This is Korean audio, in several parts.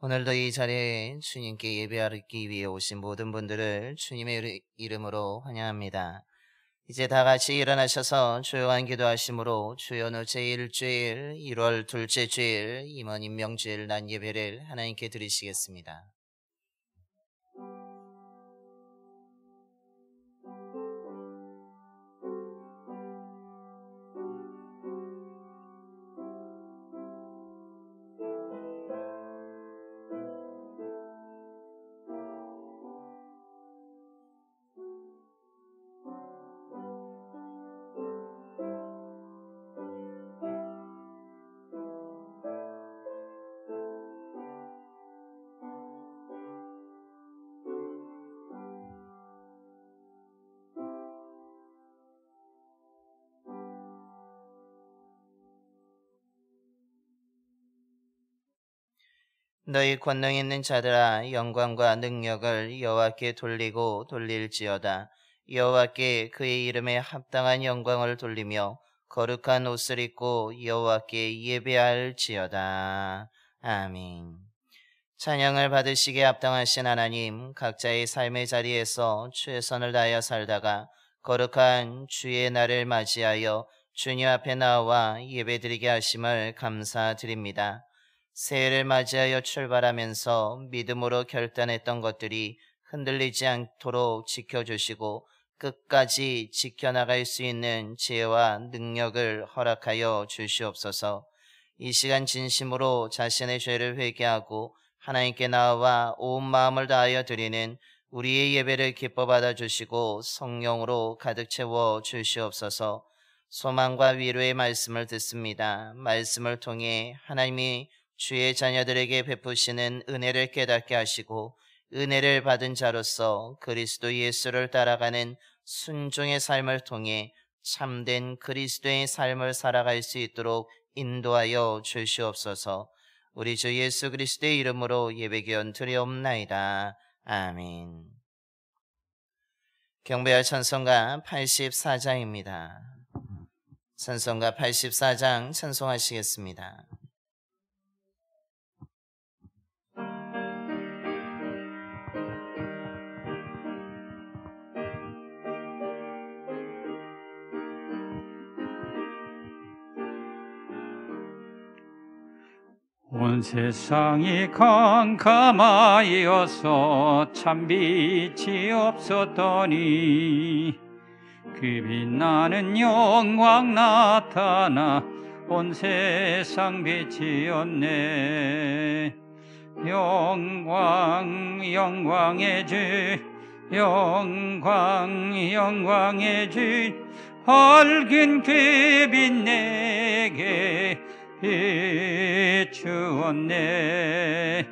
오늘도 이 자리에 주님께 예배하기 위해 오신 모든 분들을 주님의 이름으로 환영합니다. 이제 다 같이 일어나셔서 조용한 기도하심으로 주연후 제1주일 1월 둘째 주일 임원 임명주일 난 예배를 하나님께 드리시겠습니다. 너희 권능 있는 자들아 영광과 능력을 여호와께 돌리고 돌릴지어다. 여호와께 그의 이름에 합당한 영광을 돌리며 거룩한 옷을 입고 여호와께 예배할지어다. 아멘. 찬양을 받으시기에 합당하신 하나님, 각자의 삶의 자리에서 최선을 다하여 살다가 거룩한 주의 날을 맞이하여 주님 앞에 나와 예배드리게 하심을 감사드립니다. 새해를 맞이하여 출발하면서 믿음으로 결단했던 것들이 흔들리지 않도록 지켜주시고 끝까지 지켜나갈 수 있는 지혜와 능력을 허락하여 주시옵소서. 이 시간 진심으로 자신의 죄를 회개하고 하나님께 나와 온 마음을 다하여 드리는 우리의 예배를 기뻐 받아주시고 성령으로 가득 채워 주시옵소서. 소망과 위로의 말씀을 듣습니다. 말씀을 통해 하나님이 주의 자녀들에게 베푸시는 은혜를 깨닫게 하시고 은혜를 받은 자로서 그리스도 예수를 따라가는 순종의 삶을 통해 참된 그리스도의 삶을 살아갈 수 있도록 인도하여 주시옵소서. 우리 주 예수 그리스도의 이름으로 예배기원 드리옵나이다. 아멘. 경배할 찬송가 84장입니다. 찬송가 84장 찬송하시겠습니다. 온 세상이 캄캄하여서 참 빛이 없었더니 그 빛나는 영광 나타나 온 세상 빛이었네. 영광 영광의 주 영광 영광의 주 밝은 그 빛 내게 비추었네.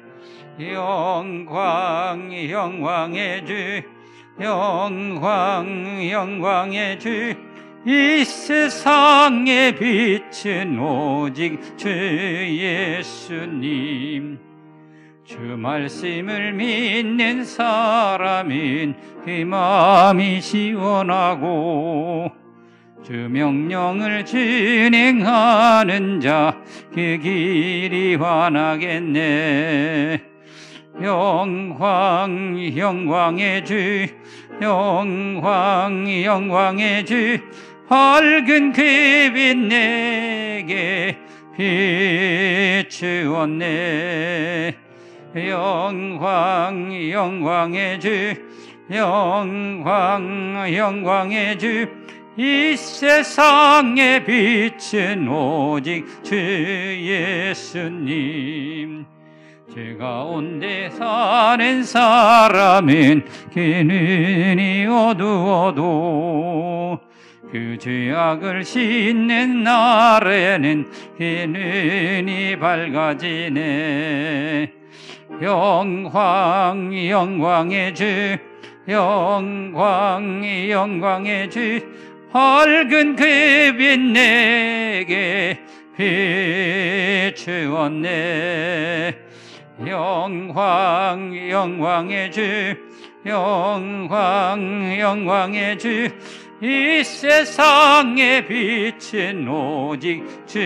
영광 영광의 주 영광 영광의 주 이 세상의 빛은 오직 주 예수님. 주 말씀을 믿는 사람은 그 마음이 시원하고 주 명령을 준행하는 자 그 길이 환하겠네. 영광 영광의 주 영광 영광의 주 밝은 그 빛 내게 비추었네. 영광 영광의 주 영광 영광의 주 이 세상의 빛은 오직 주 예수님. 죄 가운데 사는 사람은 그 눈이 어두워도 그 죄악을 씻는 날에는 그 눈이 밝아지네. 영광 영광의 주 영광 영광의 주 밝은 그 빛 내게 비추었네. 영광 영광의 주 영광 영광의 주 이 세상의 빛은 오직 주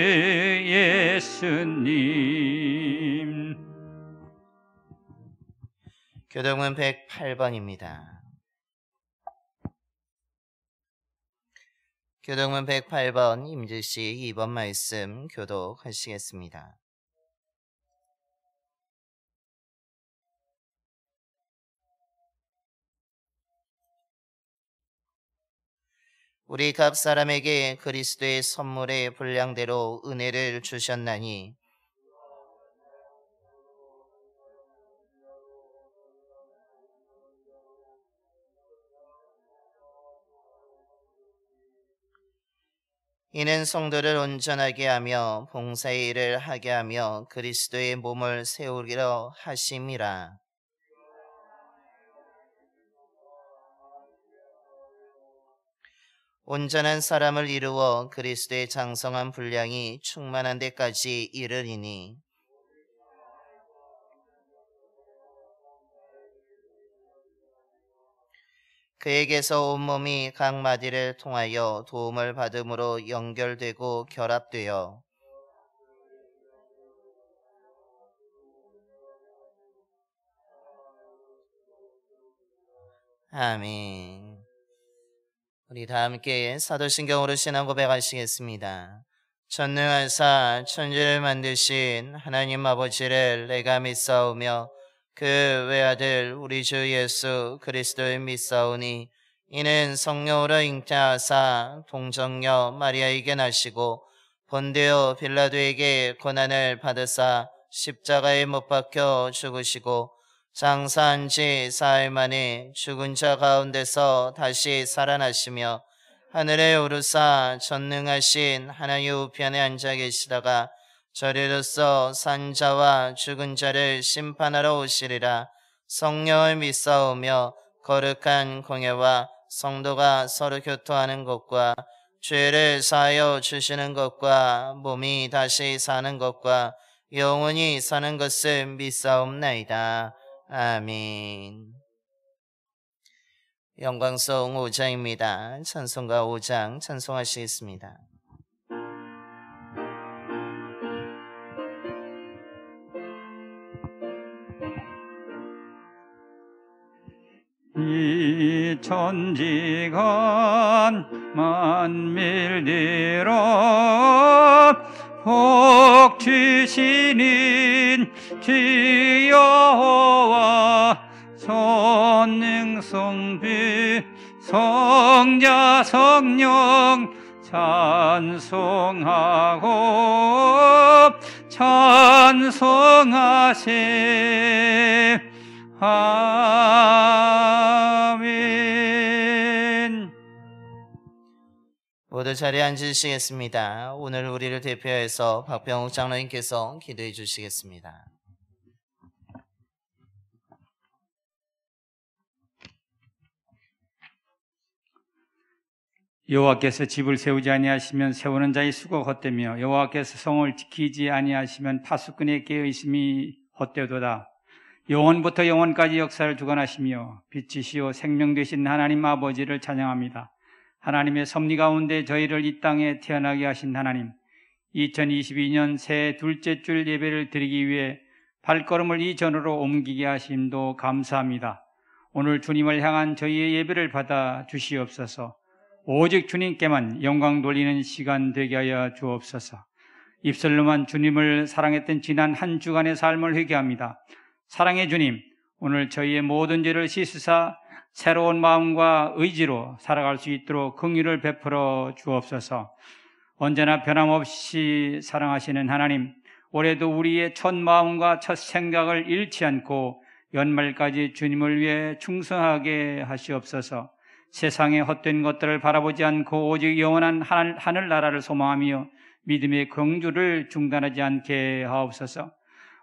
예수님. 교동은 108번입니다. 교동문 108번 임질씨 2번 말씀 교독하시겠습니다. 우리 각 사람에게 그리스도의 선물의 분량대로 은혜를 주셨나니 이는 성도를 온전하게 하며 봉사의 일을 하게 하며 그리스도의 몸을 세우기로 하심이라. 온전한 사람을 이루어 그리스도의 장성한 분량이 충만한 데까지 이르리니 그에게서 온몸이 각 마디를 통하여 도움을 받음으로 연결되고 결합되어 아멘. 우리 다 함께 사도신경으로 신앙 고백하시겠습니다. 전능하사 천지를 만드신 하나님 아버지를 내가 믿사오며 그 외아들 우리 주 예수 그리스도를 믿사오니 이는 성령으로 잉태하사 동정녀 마리아에게 나시고 본디오 빌라도에게 고난을 받으사 십자가에 못 박혀 죽으시고 장사한 지 사흘 만에 죽은 자 가운데서 다시 살아나시며 하늘에 오르사 전능하신 하나님 우편에 앉아 계시다가 저리로서 산 자와 죽은 자를 심판하러 오시리라. 성령을 믿사오며 거룩한 공예와 성도가 서로 교토하는 것과 죄를 사하여 주시는 것과 몸이 다시 사는 것과 영원히 사는 것을 믿사옵나이다. 아멘. 영광송 5장입니다. 찬송가 5장 찬송하시겠습니다. 이 천지간 만밀대로 복 주시는 주 여호와 선능성부 성자 성령 찬송하고 찬송하세. 아멘. 모두 자리에 앉으시겠습니다. 오늘 우리를 대표해서 박병욱 장로님께서 기도해 주시겠습니다. 여호와께서 집을 세우지 아니하시면 세우는 자의 수고 헛되며 여호와께서 성을 지키지 아니하시면 파수꾼의 깨어 있음이 헛되도다. 영원부터 영원까지 역사를 주관하시며 빛이시오 생명 되신 하나님 아버지를 찬양합니다. 하나님의 섭리 가운데 저희를 이 땅에 태어나게 하신 하나님, 2022년 새해 둘째 줄 예배를 드리기 위해 발걸음을 이전으로 옮기게 하심도 감사합니다. 오늘 주님을 향한 저희의 예배를 받아 주시옵소서. 오직 주님께만 영광 돌리는 시간 되게 하여 주옵소서. 입술로만 주님을 사랑했던 지난 한 주간의 삶을 회개합니다. 사랑의 주님, 오늘 저희의 모든 죄를 씻으사 새로운 마음과 의지로 살아갈 수 있도록 긍휼을 베풀어 주옵소서. 언제나 변함없이 사랑하시는 하나님, 올해도 우리의 첫 마음과 첫 생각을 잃지 않고 연말까지 주님을 위해 충성하게 하시옵소서. 세상의 헛된 것들을 바라보지 않고 오직 영원한 하늘나라를 소망하며 믿음의 긍주를 중단하지 않게 하옵소서.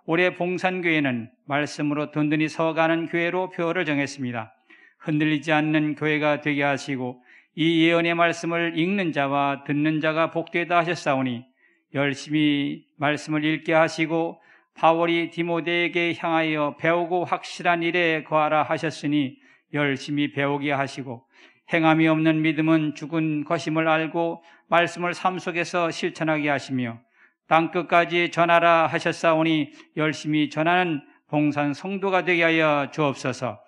올해 봉산교회는 말씀으로 든든히 서가는 교회로 표를 정했습니다. 흔들리지 않는 교회가 되게 하시고 이 예언의 말씀을 읽는 자와 듣는 자가 복되다 하셨사오니 열심히 말씀을 읽게 하시고 바울이 디모데에게 향하여 배우고 확실한 일에 거하라 하셨으니 열심히 배우게 하시고 행함이 없는 믿음은 죽은 것임을 알고 말씀을 삶 속에서 실천하게 하시며 땅끝까지 전하라 하셨사오니 열심히 전하는 봉산 성도가 되게 하여 주옵소서.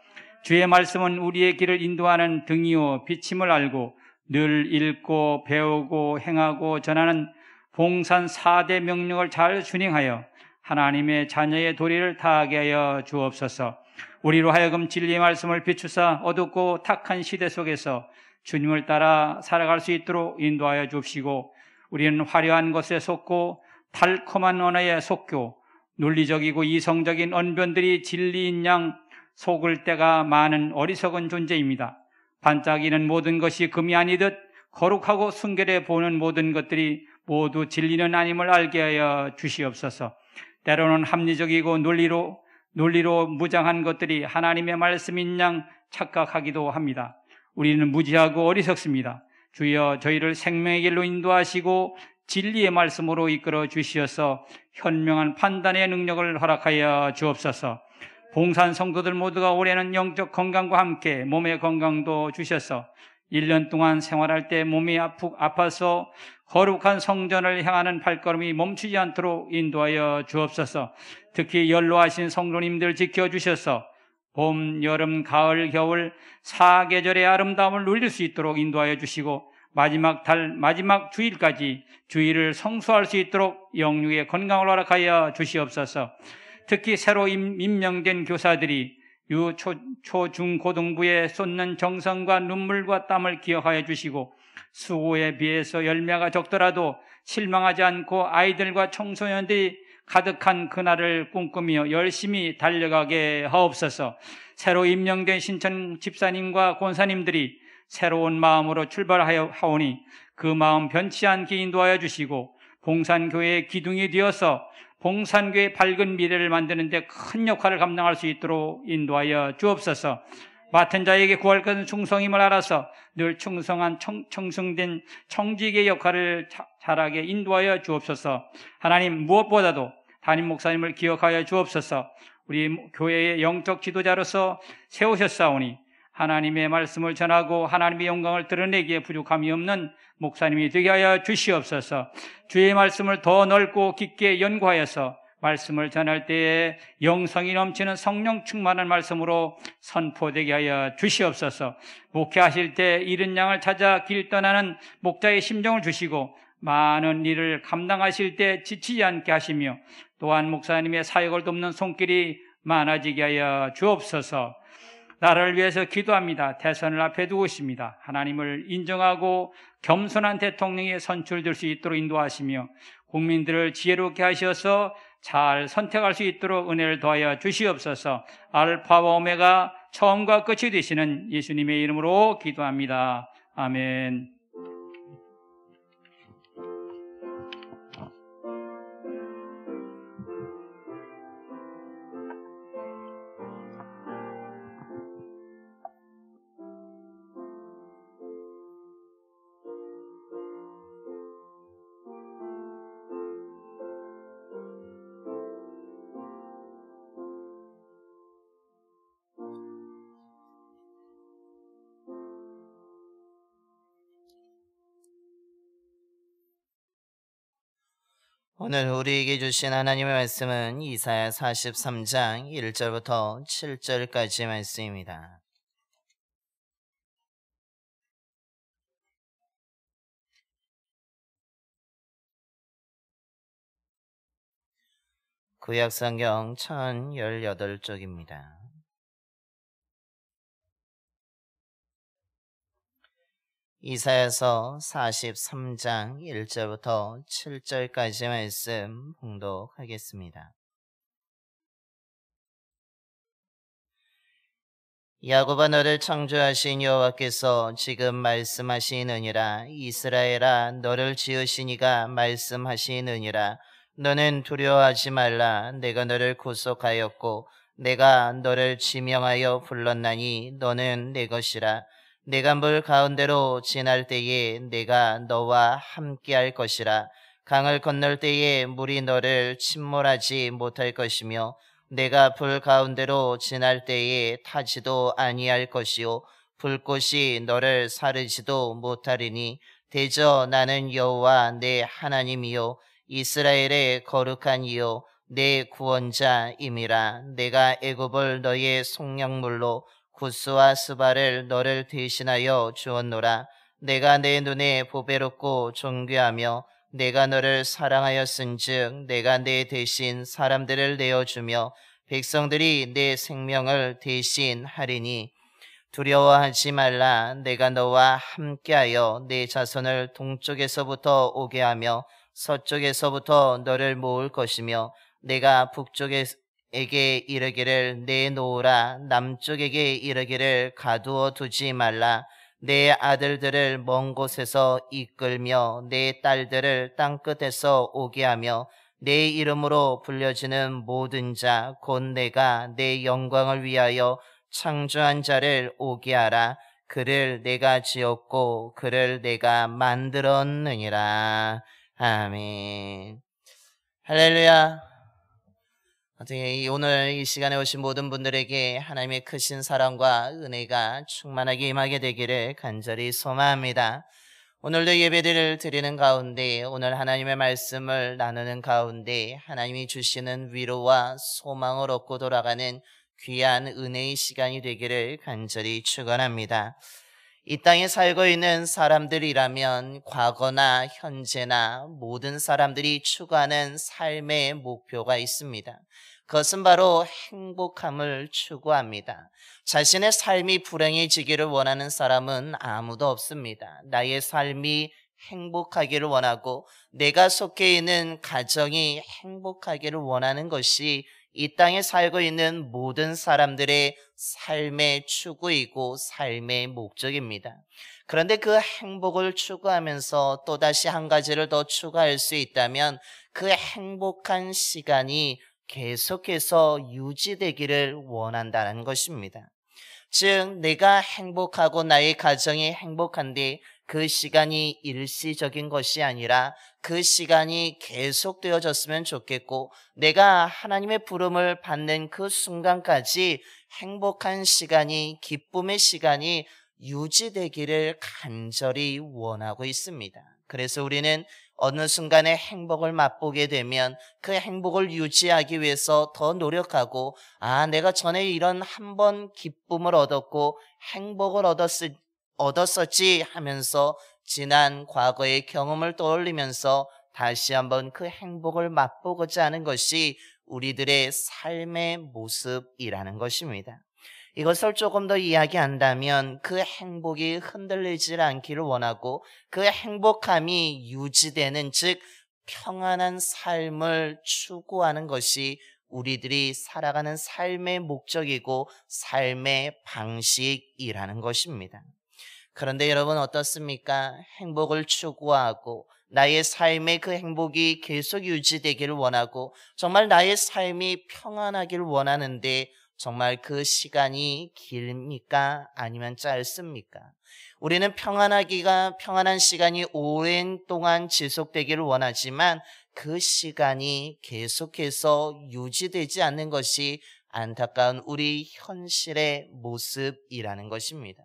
주의 말씀은 우리의 길을 인도하는 등이요 빛임을 알고 늘 읽고 배우고 행하고 전하는 봉산 4대 명령을 잘 준행하여 하나님의 자녀의 도리를 다하게 하여 주옵소서. 우리로 하여금 진리의 말씀을 비추사 어둡고 탁한 시대 속에서 주님을 따라 살아갈 수 있도록 인도하여 주옵시고, 우리는 화려한 것에 속고 달콤한 언어에 속교, 논리적이고 이성적인 언변들이 진리인 양 속을 때가 많은 어리석은 존재입니다. 반짝이는 모든 것이 금이 아니듯 거룩하고 순결해 보는 모든 것들이 모두 진리는 아님을 알게 하여 주시옵소서. 때로는 합리적이고 논리로 무장한 것들이 하나님의 말씀인 양 착각하기도 합니다. 우리는 무지하고 어리석습니다. 주여 저희를 생명의 길로 인도하시고 진리의 말씀으로 이끌어 주시어서 현명한 판단의 능력을 허락하여 주옵소서. 봉산 성도들 모두가 올해는 영적 건강과 함께 몸의 건강도 주셔서 1년 동안 생활할 때 몸이 아파서 거룩한 성전을 향하는 발걸음이 멈추지 않도록 인도하여 주옵소서. 특히 연로하신 성도님들 지켜주셔서 봄, 여름, 가을, 겨울 4계절의 아름다움을 누릴 수 있도록 인도하여 주시고, 마지막 달, 마지막 주일까지 주일을 성수할 수 있도록 영육의 건강을 허락하여 주시옵소서. 특히 새로 임명된 교사들이 초, 중, 고등부에 쏟는 정성과 눈물과 땀을 기억하여 주시고, 수고에 비해서 열매가 적더라도 실망하지 않고 아이들과 청소년들이 가득한 그날을 꿈꾸며 열심히 달려가게 하옵소서. 새로 임명된 신천 집사님과 권사님들이 새로운 마음으로 출발하오니 그 마음 변치 않게 인도하여 주시고, 봉산교회의 기둥이 되어서 봉산교회의 밝은 미래를 만드는 데 큰 역할을 감당할 수 있도록 인도하여 주옵소서. 맡은 자에게 구할 것은 충성임을 알아서 늘 충성한 청승된 청지기의 역할을 잘하게 인도하여 주옵소서. 하나님, 무엇보다도 담임 목사님을 기억하여 주옵소서. 우리 교회의 영적 지도자로서 세우셨사오니 하나님의 말씀을 전하고 하나님의 영광을 드러내기에 부족함이 없는 목사님이 되게 하여 주시옵소서. 주의 말씀을 더 넓고 깊게 연구하여서 말씀을 전할 때에 영성이 넘치는 성령 충만한 말씀으로 선포되게 하여 주시옵소서. 목회하실 때 잃은 양을 찾아 길 떠나는 목자의 심정을 주시고, 많은 일을 감당하실 때 지치지 않게 하시며, 또한 목사님의 사역을 돕는 손길이 많아지게 하여 주옵소서. 나라를 위해서 기도합니다. 대선을 앞에 두고 있습니다. 하나님을 인정하고 겸손한 대통령이 선출될 수 있도록 인도하시며, 국민들을 지혜롭게 하셔서 잘 선택할 수 있도록 은혜를 더하여 주시옵소서. 알파와 오메가 처음과 끝이 되시는 예수님의 이름으로 기도합니다. 아멘. 오늘 우리에게 주신 하나님의 말씀은 이사야 43장 1절부터 7절까지 말씀입니다. 구약성경 1018쪽입니다. 이사야서 43장 1절부터 7절까지 말씀 봉독하겠습니다. 야곱아, 너를 창조하신 여호와께서 지금 말씀하시느니라. 이스라엘아, 너를 지으신 이가 말씀하시느니라. 너는 두려워하지 말라. 내가 너를 구속하였고 내가 너를 지명하여 불렀나니 너는 내 것이라. 내가 물 가운데로 지날 때에 내가 너와 함께할 것이라. 강을 건널 때에 물이 너를 침몰하지 못할 것이며 내가 불 가운데로 지날 때에 타지도 아니할 것이요 불꽃이 너를 사르지도 못하리니 대저 나는 여호와 내 하나님이요 이스라엘의 거룩한 이요 내 구원자임이라. 내가 애굽을 너의 속량물로 구스와 스바를 너를 대신하여 주었노라. 내가 내 눈에 보배롭고 존귀하며 내가 너를 사랑하였은즉 내가 내 대신 사람들을 내어주며 백성들이 내 생명을 대신하리니 두려워하지 말라. 내가 너와 함께하여 내 자손을 동쪽에서부터 오게 하며 서쪽에서부터 너를 모을 것이며 내가 북쪽에게 이르기를 내놓으라. 남쪽에게 이르기를 가두어 두지 말라. 내 아들들을 먼 곳에서 이끌며 내 딸들을 땅끝에서 오게 하며 내 이름으로 불려지는 모든 자 곧 내가 내 영광을 위하여 창조한 자를 오게 하라. 그를 내가 지었고 그를 내가 만들었느니라. 아멘. 할렐루야. 어떻게 오늘 이 시간에 오신 모든 분들에게 하나님의 크신 사랑과 은혜가 충만하게 임하게 되기를 간절히 소망합니다. 오늘도 예배를 드리는 가운데, 오늘 하나님의 말씀을 나누는 가운데 하나님이 주시는 위로와 소망을 얻고 돌아가는 귀한 은혜의 시간이 되기를 간절히 축원합니다. 이 땅에 살고 있는 사람들이라면 과거나 현재나 모든 사람들이 추구하는 삶의 목표가 있습니다. 그것은 바로 행복함을 추구합니다. 자신의 삶이 불행해지기를 원하는 사람은 아무도 없습니다. 나의 삶이 행복하기를 원하고 내가 속해 있는 가정이 행복하기를 원하는 것이 이 땅에 살고 있는 모든 사람들의 삶의 추구이고 삶의 목적입니다. 그런데 그 행복을 추구하면서 또다시 한 가지를 더 추구할 수 있다면 그 행복한 시간이 계속해서 유지되기를 원한다는 것입니다. 즉 내가 행복하고 나의 가정이 행복한데 그 시간이 일시적인 것이 아니라 그 시간이 계속되어졌으면 좋겠고, 내가 하나님의 부름을 받는 그 순간까지 행복한 시간이, 기쁨의 시간이 유지되기를 간절히 원하고 있습니다. 그래서 우리는 어느 순간에 행복을 맛보게 되면 그 행복을 유지하기 위해서 더 노력하고, 내가 전에 이런 한 번 기쁨을 얻었고 행복을 얻었었지 하면서 지난 과거의 경험을 떠올리면서 다시 한번 그 행복을 맛보고자 하는 것이 우리들의 삶의 모습이라는 것입니다. 이것을 조금 더 이야기한다면 그 행복이 흔들리지 않기를 원하고 그 행복함이 유지되는, 즉 평안한 삶을 추구하는 것이 우리들이 살아가는 삶의 목적이고 삶의 방식이라는 것입니다. 그런데 여러분 어떻습니까? 행복을 추구하고 나의 삶의 그 행복이 계속 유지되기를 원하고 정말 나의 삶이 평안하기를 원하는데 정말 그 시간이 깁니까? 아니면 짧습니까? 우리는 평안한 시간이 오랜 동안 지속되기를 원하지만 그 시간이 계속해서 유지되지 않는 것이 안타까운 우리 현실의 모습이라는 것입니다.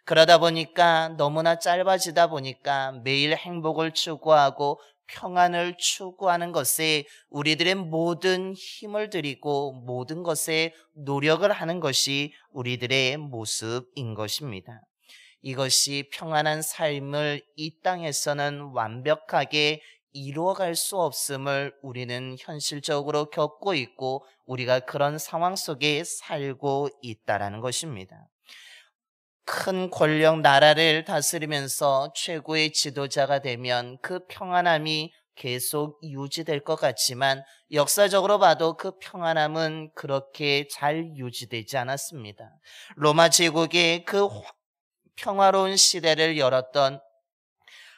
그러다 보니까 너무나 짧아지다 보니까 매일 행복을 추구하고 평안을 추구하는 것에 우리들의 모든 힘을 들이고 모든 것에 노력을 하는 것이 우리들의 모습인 것입니다. 이것이 평안한 삶을 이 땅에서는 완벽하게 이루어갈 수 없음을 우리는 현실적으로 겪고 있고 우리가 그런 상황 속에 살고 있다는 것입니다. 큰 권력 나라를 다스리면서 최고의 지도자가 되면 그 평안함이 계속 유지될 것 같지만 역사적으로 봐도 그 평안함은 그렇게 잘 유지되지 않았습니다. 로마 제국의 그 평화로운 시대를 열었던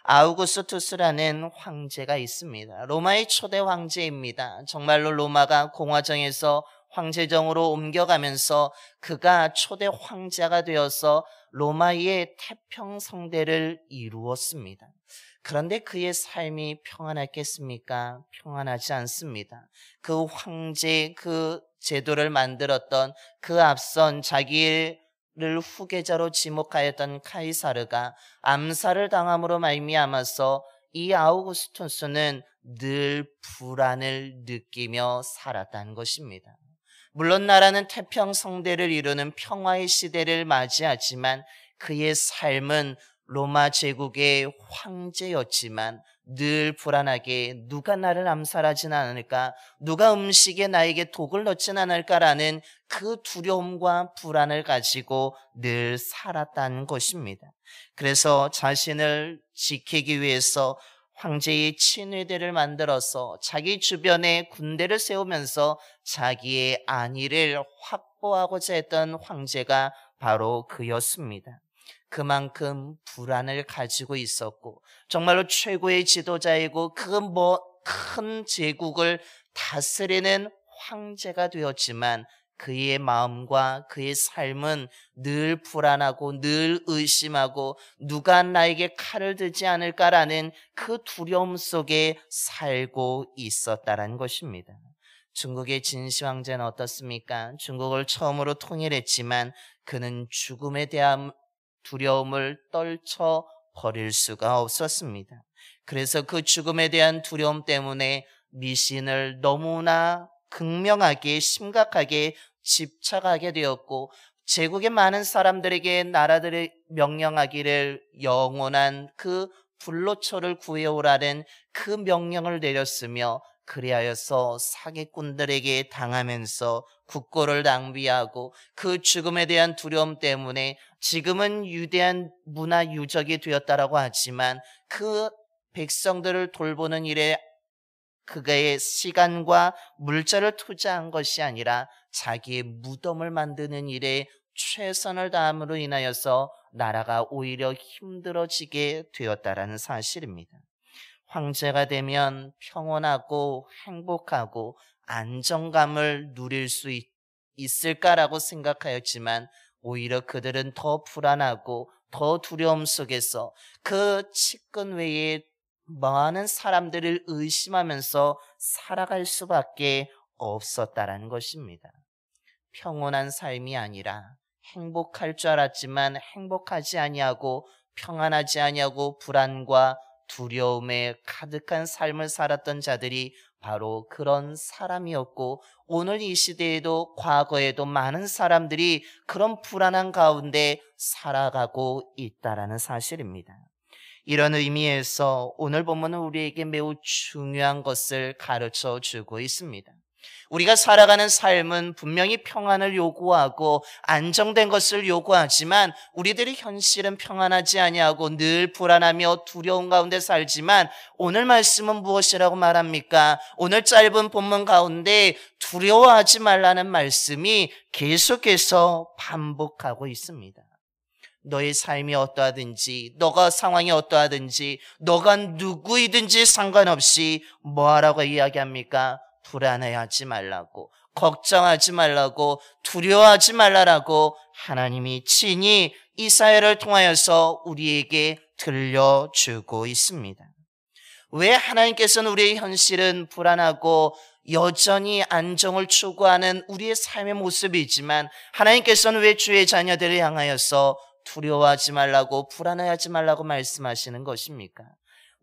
아우구스투스라는 황제가 있습니다. 로마의 초대 황제입니다. 정말로 로마가 공화정에서 황제정으로 옮겨가면서 그가 초대 황제가 되어서 로마의 태평성대를 이루었습니다. 그런데 그의 삶이 평안했겠습니까? 평안하지 않습니다. 그 황제, 그 제도를 만들었던 그 앞선 자기를 후계자로 지목하였던 카이사르가 암살을 당함으로 말미암아서 이 아우구스투스는 늘 불안을 느끼며 살았다는 것입니다. 물론 나라는 태평성대를 이루는 평화의 시대를 맞이하지만 그의 삶은 로마 제국의 황제였지만 늘 불안하게 누가 나를 암살하진 않을까, 누가 음식에 나에게 독을 넣진 않을까라는 그 두려움과 불안을 가지고 늘 살았다는 것입니다. 그래서 자신을 지키기 위해서 황제의 친위대를 만들어서 자기 주변에 군대를 세우면서 자기의 안위를 확보하고자 했던 황제가 바로 그였습니다. 그만큼 불안을 가지고 있었고 정말로 최고의 지도자이고 큰 제국을 다스리는 황제가 되었지만 그의 마음과 그의 삶은 늘 불안하고 늘 의심하고 누가 나에게 칼을 들지 않을까라는 그 두려움 속에 살고 있었다는 것입니다. 중국의 진시 황제는 어떻습니까? 중국을 처음으로 통일했지만 그는 죽음에 대한 두려움을 떨쳐버릴 수가 없었습니다. 그래서 그 죽음에 대한 두려움 때문에 미신을 너무나 극명하게 심각하게 집착하게 되었고 제국의 많은 사람들에게 나라들이 명령하기를 영원한 그 불로초를 구해오라는 그 명령을 내렸으며 그리하여서 사기꾼들에게 당하면서 국고를 낭비하고 그 죽음에 대한 두려움 때문에 지금은 위대한 문화 유적이 되었다라고 하지만 그 백성들을 돌보는 일에 그의 시간과 물자를 투자한 것이 아니라 자기의 무덤을 만드는 일에 최선을 다함으로 인하여서 나라가 오히려 힘들어지게 되었다라는 사실입니다. 황제가 되면 평온하고 행복하고 안정감을 누릴 수 있을까라고 생각하였지만 오히려 그들은 더 불안하고 더 두려움 속에서 그 측근 외에 많은 사람들을 의심하면서 살아갈 수밖에 없었다라는 것입니다. 평온한 삶이 아니라 행복할 줄 알았지만 행복하지 아니하고 평안하지 아니하고 불안과 두려움에 가득한 삶을 살았던 자들이 바로 그런 사람이었고 오늘 이 시대에도 과거에도 많은 사람들이 그런 불안한 가운데 살아가고 있다는 사실입니다. 이런 의미에서 오늘 본문은 우리에게 매우 중요한 것을 가르쳐 주고 있습니다. 우리가 살아가는 삶은 분명히 평안을 요구하고 안정된 것을 요구하지만 우리들의 현실은 평안하지 아니하고 늘 불안하며 두려운 가운데 살지만 오늘 말씀은 무엇이라고 말합니까? 오늘 짧은 본문 가운데 두려워하지 말라는 말씀이 계속해서 반복하고 있습니다. 너의 삶이 어떠하든지 너가 상황이 어떠하든지 너가 누구이든지 상관없이 뭐하라고 이야기합니까? 불안해하지 말라고, 걱정하지 말라고, 두려워하지 말라라고 하나님이 친히 이사야를 통하여서 우리에게 들려주고 있습니다. 왜 하나님께서는 우리의 현실은 불안하고 여전히 안정을 추구하는 우리의 삶의 모습이지만 하나님께서는 왜 주의 자녀들을 향하여서 두려워하지 말라고 불안해하지 말라고 말씀하시는 것입니까?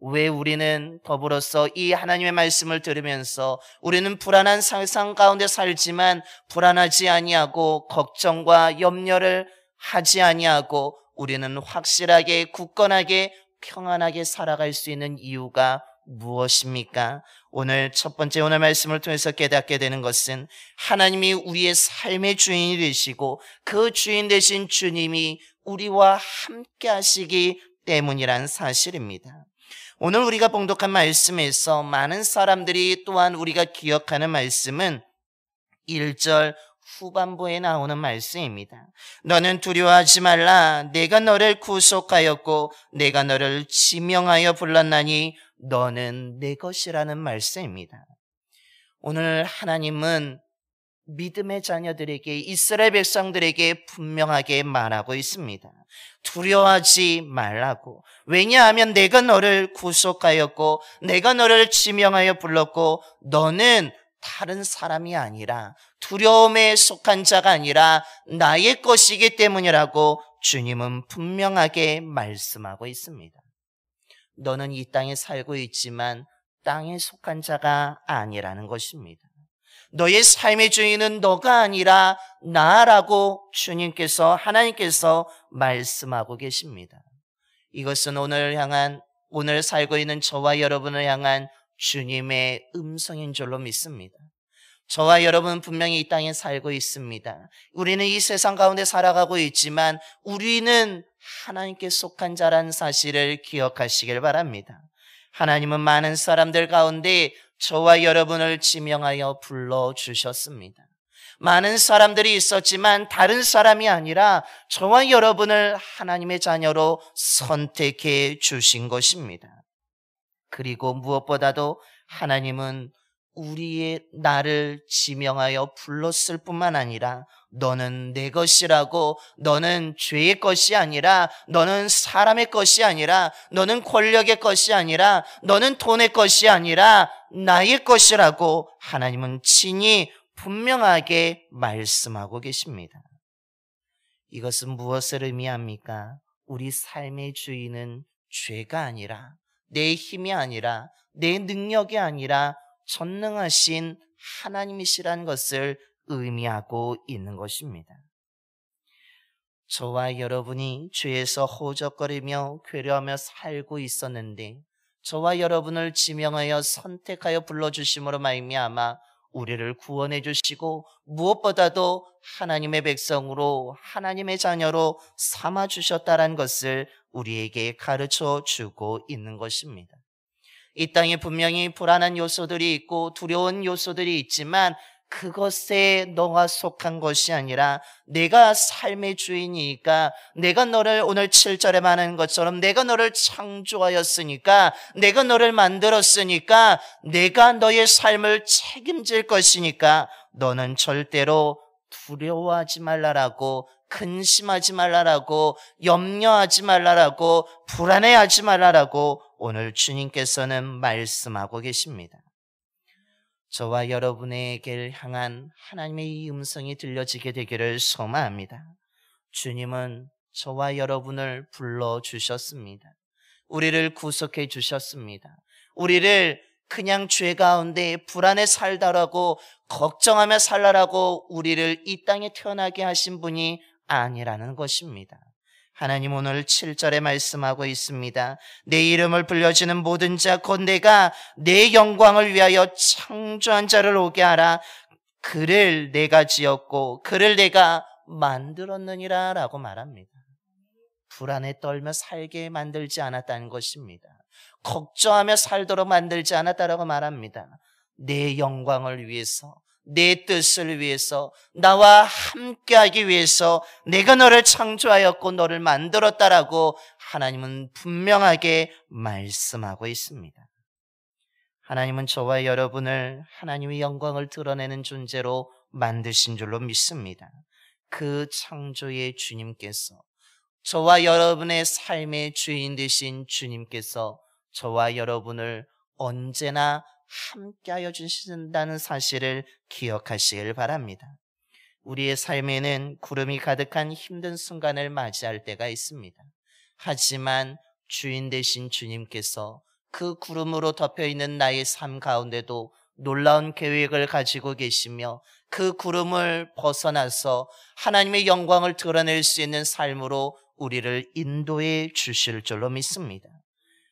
왜 우리는 더불어서 이 하나님의 말씀을 들으면서 우리는 불안한 상상 가운데 살지만 불안하지 아니하고 걱정과 염려를 하지 아니하고 우리는 확실하게 굳건하게 평안하게 살아갈 수 있는 이유가 무엇입니까? 오늘 첫 번째 오늘 말씀을 통해서 깨닫게 되는 것은 하나님이 우리의 삶의 주인이 되시고 그 주인 되신 주님이 우리와 함께 하시기 때문이라는 사실입니다. 오늘 우리가 봉독한 말씀에서 많은 사람들이 또한 우리가 기억하는 말씀은 1절 후반부에 나오는 말씀입니다. 너는 두려워하지 말라. 내가 너를 구속하였고 내가 너를 지명하여 불렀나니 너는 내 것이라는 말씀입니다. 오늘 하나님은 믿음의 자녀들에게 이스라엘 백성들에게 분명하게 말하고 있습니다. 두려워하지 말라고. 왜냐하면 내가 너를 구속하였고 내가 너를 지명하여 불렀고 너는 다른 사람이 아니라 두려움에 속한 자가 아니라 나의 것이기 때문이라고 주님은 분명하게 말씀하고 있습니다. 너는 이 땅에 살고 있지만 땅에 속한 자가 아니라는 것입니다. 너의 삶의 주인은 너가 아니라 나라고 주님께서, 하나님께서 말씀하고 계십니다. 이것은 오늘 살고 있는 저와 여러분을 향한 주님의 음성인 줄로 믿습니다. 저와 여러분 분명히 이 땅에 살고 있습니다. 우리는 이 세상 가운데 살아가고 있지만 우리는 하나님께 속한 자라는 사실을 기억하시길 바랍니다. 하나님은 많은 사람들 가운데 저와 여러분을 지명하여 불러주셨습니다. 많은 사람들이 있었지만 다른 사람이 아니라 저와 여러분을 하나님의 자녀로 선택해 주신 것입니다. 그리고 무엇보다도 하나님은 나를 지명하여 불렀을 뿐만 아니라 너는 내 것이라고, 너는 죄의 것이 아니라, 너는 사람의 것이 아니라, 너는 권력의 것이 아니라, 너는 돈의 것이 아니라 나의 것이라고 하나님은 친히 분명하게 말씀하고 계십니다. 이것은 무엇을 의미합니까? 우리 삶의 주인은 죄가 아니라, 내 힘이 아니라, 내 능력이 아니라 전능하신 하나님이시라는 것을 의미하고 있는 것입니다. 저와 여러분이 죄에서 허우적거리며 괴로워하며 살고 있었는데 저와 여러분을 지명하여 선택하여 불러주심으로 말미암아 우리를 구원해 주시고 무엇보다도 하나님의 백성으로, 하나님의 자녀로 삼아주셨다는 것을 우리에게 가르쳐 주고 있는 것입니다. 이 땅에 분명히 불안한 요소들이 있고 두려운 요소들이 있지만 그것에 너가 속한 것이 아니라 내가 삶의 주인이니까, 내가 너를 오늘 7절에 말하는 것처럼 내가 너를 창조하였으니까, 내가 너를 만들었으니까, 내가 너의 삶을 책임질 것이니까 너는 절대로 두려워하지 말라라고, 근심하지 말라라고, 염려하지 말라라고, 불안해하지 말라라고 오늘 주님께서는 말씀하고 계십니다. 저와 여러분에게 향한 하나님의 이 음성이 들려지게 되기를 소망합니다. 주님은 저와 여러분을 불러주셨습니다. 우리를 구속해 주셨습니다. 우리를 그냥 죄 가운데 불안에 살다라고, 걱정하며 살라라고 우리를 이 땅에 태어나게 하신 분이 아니라는 것입니다. 하나님 오늘 7절에 말씀하고 있습니다. 내 이름을 불려지는 모든 자 곧 내가 내 영광을 위하여 창조한 자를 오게 하라. 그를 내가 지었고 그를 내가 만들었느니라 라고 말합니다. 불안에 떨며 살게 만들지 않았다는 것입니다. 걱정하며 살도록 만들지 않았다라고 말합니다. 내 영광을 위해서, 내 뜻을 위해서, 나와 함께하기 위해서 내가 너를 창조하였고 너를 만들었다라고 하나님은 분명하게 말씀하고 있습니다. 하나님은 저와 여러분을 하나님의 영광을 드러내는 존재로 만드신 줄로 믿습니다. 그 창조의 주님께서, 저와 여러분의 삶의 주인 되신 주님께서 저와 여러분을 언제나 함께하여 주신다는 사실을 기억하시길 바랍니다. 우리의 삶에는 구름이 가득한 힘든 순간을 맞이할 때가 있습니다. 하지만 주인 되신 주님께서 그 구름으로 덮여있는 나의 삶 가운데도 놀라운 계획을 가지고 계시며 그 구름을 벗어나서 하나님의 영광을 드러낼 수 있는 삶으로 우리를 인도해 주실 줄로 믿습니다.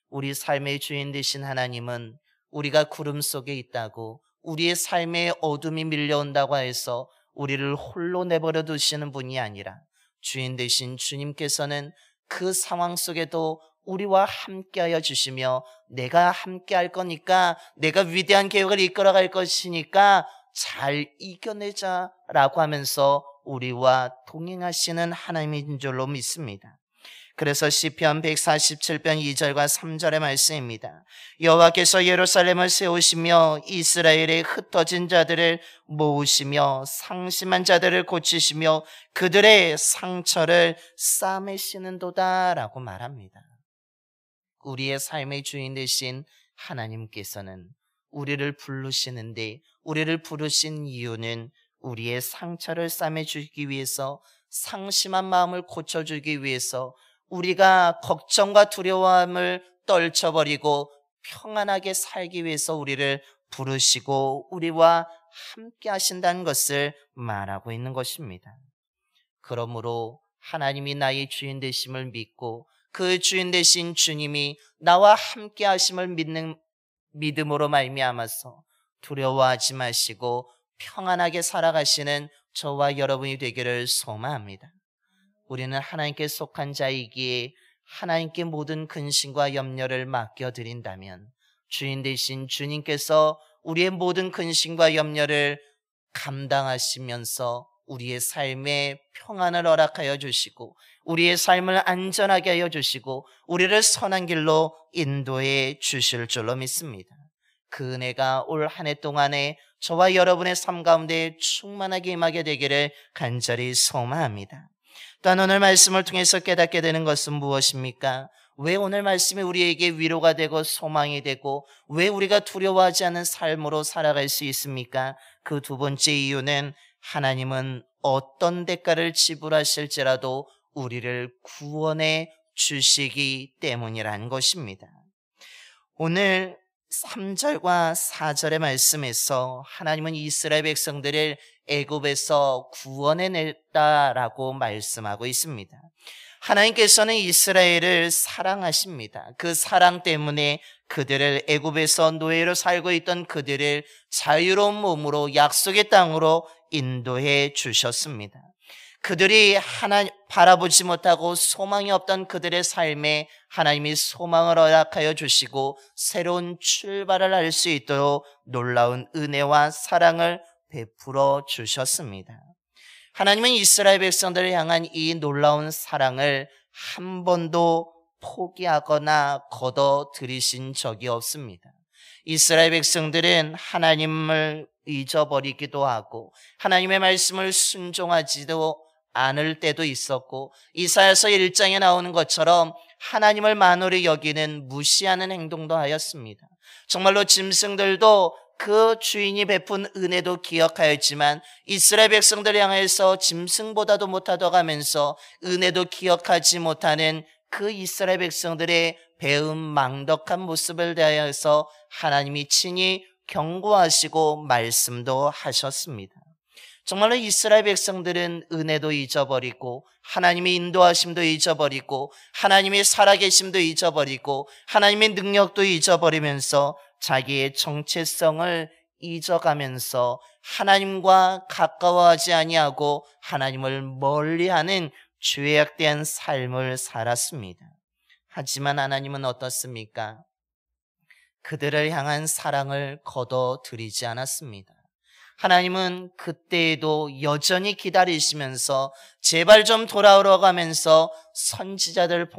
우리 삶의 주인 되신 하나님은 우리가 구름 속에 있다고, 우리의 삶에 어둠이 밀려온다고 해서 우리를 홀로 내버려 두시는 분이 아니라 주인 되신 주님께서는 그 상황 속에도 우리와 함께하여 주시며 내가 함께할 거니까, 내가 위대한 계획을 이끌어갈 것이니까 잘 이겨내자라고 하면서 우리와 동행하시는 하나님인 줄로 믿습니다. 그래서 시편 147편 2절과 3절의 말씀입니다. 여호와께서 예루살렘을 세우시며 이스라엘의 흩어진 자들을 모으시며 상심한 자들을 고치시며 그들의 상처를 싸매시는도다 라고 말합니다. 우리의 삶의 주인 되신 하나님께서는 우리를 부르시는데, 우리를 부르신 이유는 우리의 상처를 싸매주기 위해서, 상심한 마음을 고쳐주기 위해서, 우리가 걱정과 두려움을 떨쳐버리고 평안하게 살기 위해서 우리를 부르시고 우리와 함께 하신다는 것을 말하고 있는 것입니다. 그러므로 하나님이 나의 주인 되심을 믿고 그 주인 되신 주님이 나와 함께 하심을 믿는 믿음으로 말미암아서 두려워하지 마시고 평안하게 살아가시는 저와 여러분이 되기를 소망합니다. 우리는 하나님께 속한 자이기에 하나님께 모든 근심과 염려를 맡겨드린다면 주인 되신 주님께서 우리의 모든 근심과 염려를 감당하시면서 우리의 삶에 평안을 허락하여 주시고 우리의 삶을 안전하게 하여 주시고 우리를 선한 길로 인도해 주실 줄로 믿습니다. 그 은혜가 올 한 해 동안에 저와 여러분의 삶 가운데 충만하게 임하게 되기를 간절히 소망합니다. 또한 오늘 말씀을 통해서 깨닫게 되는 것은 무엇입니까? 왜 오늘 말씀이 우리에게 위로가 되고 소망이 되고 왜 우리가 두려워하지 않는 삶으로 살아갈 수 있습니까? 그 두 번째 이유는 하나님은 어떤 대가를 지불하실지라도 우리를 구원해 주시기 때문이라는 것입니다. 오늘 3절과 4절의 말씀에서 하나님은 이스라엘 백성들을 애굽에서 구원해냈다라고 말씀하고 있습니다. 하나님께서는 이스라엘을 사랑하십니다. 그 사랑 때문에 그들을 애굽에서 노예로 살고 있던 그들을 자유로운 몸으로 약속의 땅으로 인도해 주셨습니다. 그들이 하나님 바라보지 못하고 소망이 없던 그들의 삶에 하나님이 소망을 허락하여 주시고 새로운 출발을 할 수 있도록 놀라운 은혜와 사랑을 베풀어 주셨습니다. 하나님은 이스라엘 백성들을 향한 이 놀라운 사랑을 한 번도 포기하거나 거둬들이신 적이 없습니다. 이스라엘 백성들은 하나님을 잊어버리기도 하고 하나님의 말씀을 순종하지도 않을 때도 있었고 이사야서 1장에 나오는 것처럼 하나님을 만홀히 여기는 무시하는 행동도 하였습니다. 정말로 짐승들도 그 주인이 베푼 은혜도 기억하였지만 이스라엘 백성들을 향해서 짐승보다도 못하다고 하면서 은혜도 기억하지 못하는 그 이스라엘 백성들의 배은망덕한 모습을 대하여서 하나님이 친히 경고하시고 말씀도 하셨습니다. 정말로 이스라엘 백성들은 은혜도 잊어버리고 하나님의 인도하심도 잊어버리고 하나님의 살아계심도 잊어버리고 하나님의 능력도 잊어버리면서 자기의 정체성을 잊어가면서 하나님과 가까워하지 아니하고 하나님을 멀리하는 죄악된 삶을 살았습니다. 하지만 하나님은 어떻습니까? 그들을 향한 사랑을 거둬들이지 않았습니다. 하나님은 그때에도 여전히 기다리시면서 제발 좀 돌아오라고 하면서 선지자들을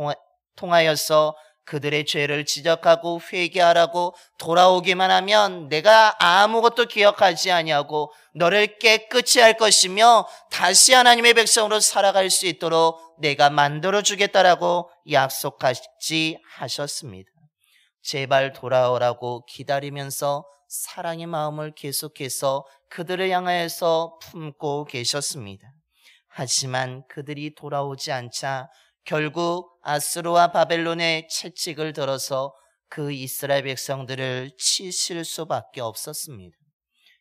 통하여서 그들의 죄를 지적하고 회개하라고 돌아오기만 하면 내가 아무것도 기억하지 아니하고 너를 깨끗이 할 것이며 다시 하나님의 백성으로 살아갈 수 있도록 내가 만들어주겠다라고 약속하지 하셨습니다. 제발 돌아오라고 기다리면서 사랑의 마음을 계속해서 그들을 향하여서 품고 계셨습니다. 하지만 그들이 돌아오지 않자 결국 아수르와 바벨론의 채찍을 들어서 그 이스라엘 백성들을 치실 수밖에 없었습니다.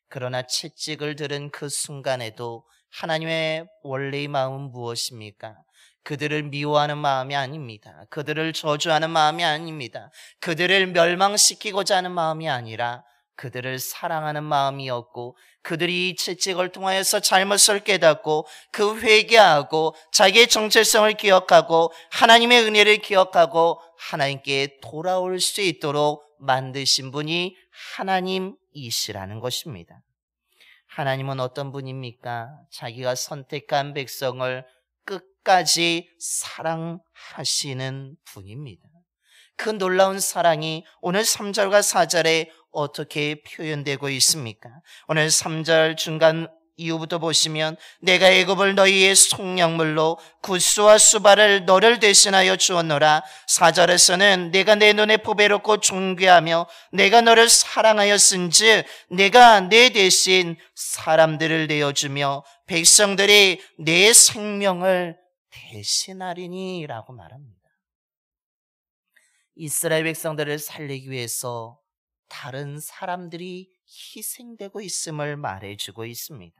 그러나 채찍을 들은 그 순간에도 하나님의 원래의 마음은 무엇입니까? 그들을 미워하는 마음이 아닙니다. 그들을 저주하는 마음이 아닙니다. 그들을 멸망시키고자 하는 마음이 아니라 그들을 사랑하는 마음이었고 그들이 이 채찍을 통하여서 잘못을 깨닫고 그 회개하고 자기의 정체성을 기억하고 하나님의 은혜를 기억하고 하나님께 돌아올 수 있도록 만드신 분이 하나님이시라는 것입니다. 하나님은 어떤 분입니까? 자기가 선택한 백성을 끝까지 사랑하시는 분입니다. 그 놀라운 사랑이 오늘 3절과 4절에 어떻게 표현되고 있습니까? 오늘 3절 중간 이후부터 보시면 내가 애굽을 너희의 속량물로 굿수와 수발을 너를 대신하여 주었노라. 4절에서는 내가 내 눈에 보배롭고 존귀하며 내가 너를 사랑하였은즉 내가 내 대신 사람들을 내어주며 백성들이 내 생명을 대신하리니 라고 말합니다. 이스라엘 백성들을 살리기 위해서 다른 사람들이 희생되고 있음을 말해주고 있습니다.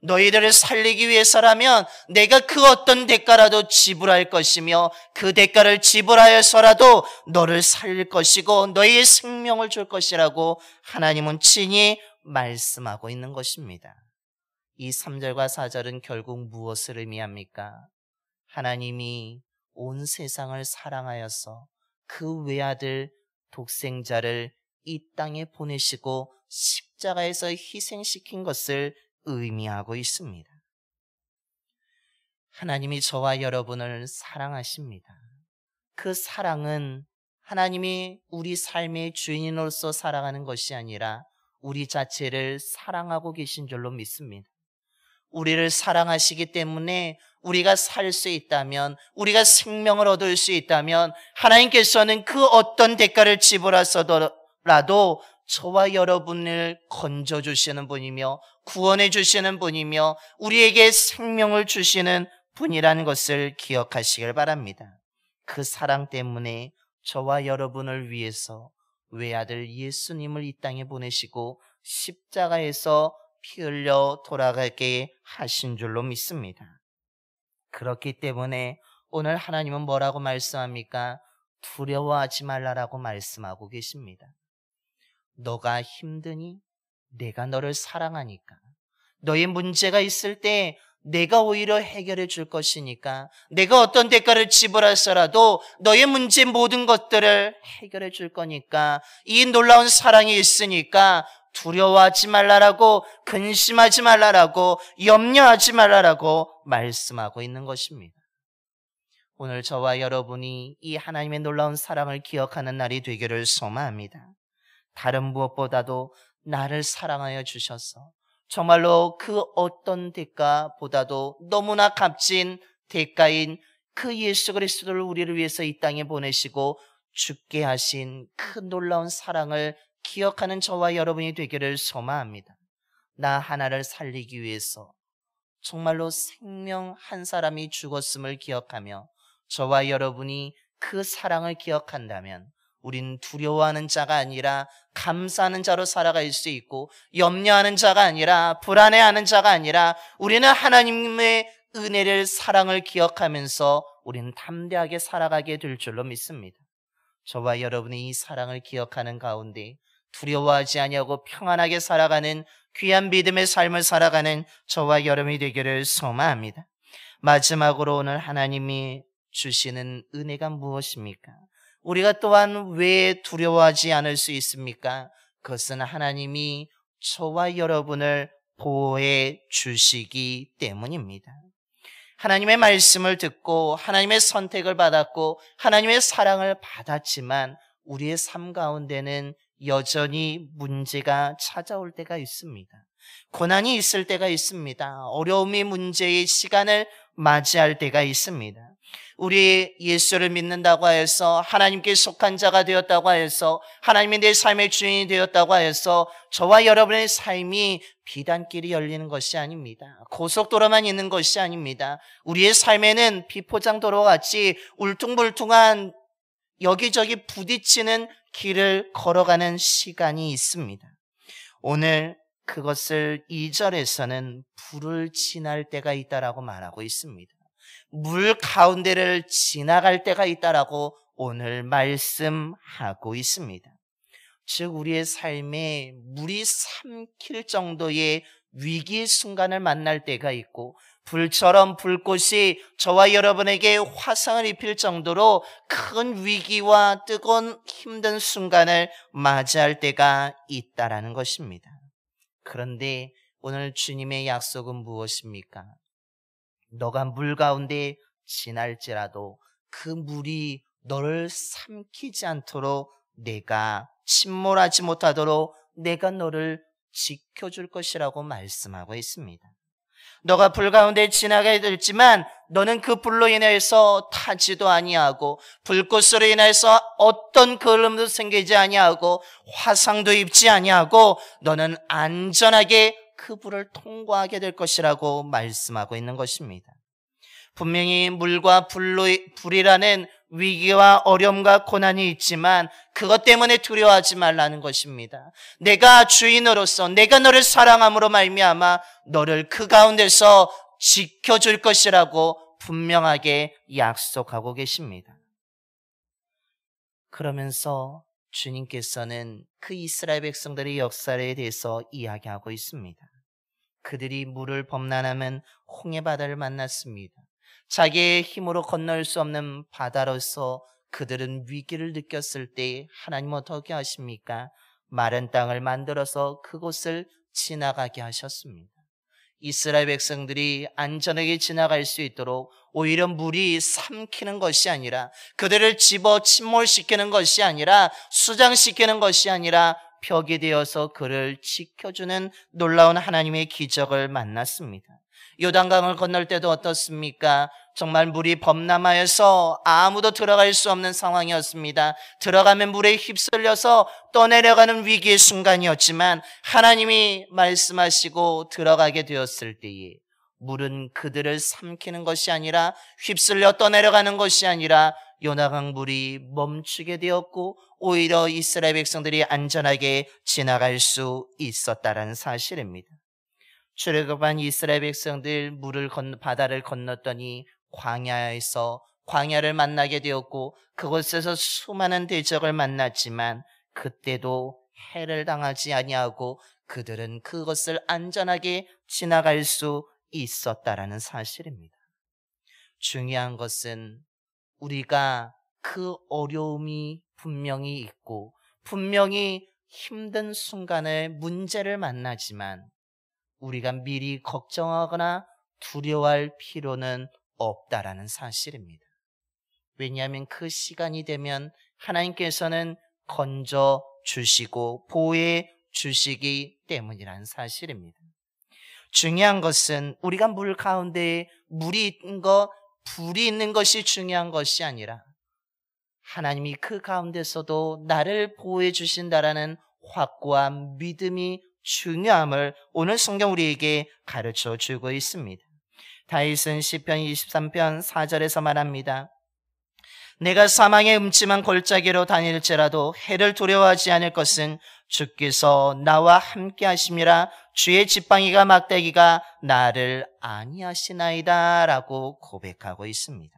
너희들을 살리기 위해서라면 내가 그 어떤 대가라도 지불할 것이며 그 대가를 지불하여서라도 너를 살릴 것이고 너희의 생명을 줄 것이라고 하나님은 친히 말씀하고 있는 것입니다. 이 3절과 4절은 결국 무엇을 의미합니까? 하나님이 온 세상을 사랑하여서 그 외아들 독생자를 이 땅에 보내시고 십자가에서 희생시킨 것을 의미하고 있습니다. 하나님이 저와 여러분을 사랑하십니다. 그 사랑은 하나님이 우리 삶의 주인으로서 살아가는 것이 아니라 우리 자체를 사랑하고 계신 줄로 믿습니다. 우리를 사랑하시기 때문에 우리가 살 수 있다면, 우리가 생명을 얻을 수 있다면 하나님께서는 그 어떤 대가를 지불하서라도 저와 여러분을 건져주시는 분이며 구원해 주시는 분이며 우리에게 생명을 주시는 분이라는 것을 기억하시길 바랍니다. 그 사랑 때문에 저와 여러분을 위해서 외아들 예수님을 이 땅에 보내시고 십자가에서 피 흘려 돌아가게 하신 줄로 믿습니다. 그렇기 때문에 오늘 하나님은 뭐라고 말씀합니까? 두려워하지 말라라고 말씀하고 계십니다. 너가 힘드니? 내가 너를 사랑하니까. 너의 문제가 있을 때 내가 오히려 해결해 줄 것이니까, 내가 어떤 대가를 지불해서라도 너의 문제 모든 것들을 해결해 줄 거니까, 이 놀라운 사랑이 있으니까 두려워하지 말라라고, 근심하지 말라라고, 염려하지 말라라고 말씀하고 있는 것입니다. 오늘 저와 여러분이 이 하나님의 놀라운 사랑을 기억하는 날이 되기를 소망합니다. 다른 무엇보다도 나를 사랑하여 주셔서 정말로 그 어떤 대가보다도 너무나 값진 대가인 그 예수 그리스도를 우리를 위해서 이 땅에 보내시고 죽게 하신 그 놀라운 사랑을 기억하는 저와 여러분이 되기를 소망합니다. 나 하나를 살리기 위해서 정말로 생명 한 사람이 죽었음을 기억하며 저와 여러분이 그 사랑을 기억한다면 우린 두려워하는 자가 아니라 감사하는 자로 살아갈 수 있고, 염려하는 자가 아니라 불안해하는 자가 아니라 우리는 하나님의 은혜를, 사랑을 기억하면서 우리는 담대하게 살아가게 될 줄로 믿습니다. 저와 여러분이 이 사랑을 기억하는 가운데 두려워하지 아니하고 평안하게 살아가는 귀한 믿음의 삶을 살아가는 저와 여러분이 되기를 소망합니다. 마지막으로 오늘 하나님이 주시는 은혜가 무엇입니까? 우리가 또한 왜 두려워하지 않을 수 있습니까? 그것은 하나님이 저와 여러분을 보호해 주시기 때문입니다. 하나님의 말씀을 듣고 하나님의 선택을 받았고 하나님의 사랑을 받았지만 우리의 삶 가운데는 여전히 문제가 찾아올 때가 있습니다. 고난이 있을 때가 있습니다. 어려움이 문제의 시간을 맞이할 때가 있습니다. 우리 예수를 믿는다고 해서, 하나님께 속한 자가 되었다고 해서, 하나님이 내 삶의 주인이 되었다고 해서 저와 여러분의 삶이 비단길이 열리는 것이 아닙니다. 고속도로만 있는 것이 아닙니다. 우리의 삶에는 비포장도로 같이 울퉁불퉁한 여기저기 부딪히는 길을 걸어가는 시간이 있습니다. 오늘 그것을 2절에서는 불을 지날 때가 있다라고 말하고 있습니다. 물 가운데를 지나갈 때가 있다라고 오늘 말씀하고 있습니다. 즉 우리의 삶에 물이 삼킬 정도의 위기의 순간을 만날 때가 있고, 불처럼 불꽃이 저와 여러분에게 화상을 입힐 정도로 큰 위기와 뜨거운 힘든 순간을 맞이할 때가 있다라는 것입니다. 그런데 오늘 주님의 약속은 무엇입니까? 너가 물 가운데 지날지라도 그 물이 너를 삼키지 않도록, 내가 침몰하지 못하도록 내가 너를 지켜줄 것이라고 말씀하고 있습니다. 너가 불 가운데 지나가야 되지만 너는 그 불로 인해서 타지도 아니하고 불꽃으로 인해서 어떤 걸음도 생기지 아니하고 화상도 입지 아니하고 너는 안전하게 그 불을 통과하게 될 것이라고 말씀하고 있는 것입니다. 분명히 물과 불이라는 위기와 어려움과 고난이 있지만 그것 때문에 두려워하지 말라는 것입니다. 내가 주인으로서 내가 너를 사랑함으로 말미암아 너를 그 가운데서 지켜줄 것이라고 분명하게 약속하고 계십니다. 그러면서 주님께서는 그 이스라엘 백성들의 역사에 대해서 이야기하고 있습니다. 그들이 물을 범람하면 홍해 바다를 만났습니다. 자기의 힘으로 건널 수 없는 바다로서 그들은 위기를 느꼈을 때 하나님 어떻게 하십니까? 마른 땅을 만들어서 그곳을 지나가게 하셨습니다. 이스라엘 백성들이 안전하게 지나갈 수 있도록 오히려 물이 삼키는 것이 아니라 그들을 집어 침몰시키는 것이 아니라 수장시키는 것이 아니라 벽이 되어서 그를 지켜주는 놀라운 하나님의 기적을 만났습니다. 요단강을 건널 때도 어떻습니까? 정말 물이 범람하여서 아무도 들어갈 수 없는 상황이었습니다. 들어가면 물에 휩쓸려서 떠내려가는 위기의 순간이었지만 하나님이 말씀하시고 들어가게 되었을 때에 물은 그들을 삼키는 것이 아니라 휩쓸려 떠내려가는 것이 아니라 요단강 물이 멈추게 되었고 오히려 이스라엘 백성들이 안전하게 지나갈 수 있었다는 사실입니다. 출애굽한 이스라엘 백성들 바다를 건넜더니 광야를 만나게 되었고 그곳에서 수많은 대적을 만났지만 그때도 해를 당하지 아니하고 그들은 그것을 안전하게 지나갈 수 있었다라는 사실입니다. 중요한 것은 우리가 그 어려움이 분명히 있고 분명히 힘든 순간에 문제를 만나지만 우리가 미리 걱정하거나 두려워할 필요는 없다라는 사실입니다. 왜냐하면 그 시간이 되면 하나님께서는 건져 주시고 보호해 주시기 때문이라는 사실입니다. 중요한 것은 우리가 물 가운데 불이 있는 것이 중요한 것이 아니라 하나님이 그 가운데서도 나를 보호해 주신다라는 확고한 믿음이 중요함을 오늘 성경 우리에게 가르쳐 주고 있습니다. 다윗은 시편 23편 4절에서 말합니다. 내가 사망의 음침한 골짜기로 다닐지라도 해를 두려워하지 않을 것은 주께서 나와 함께 하심이라. 주의 지팡이가 막대기가 나를 안위하시나이다 라고 고백하고 있습니다.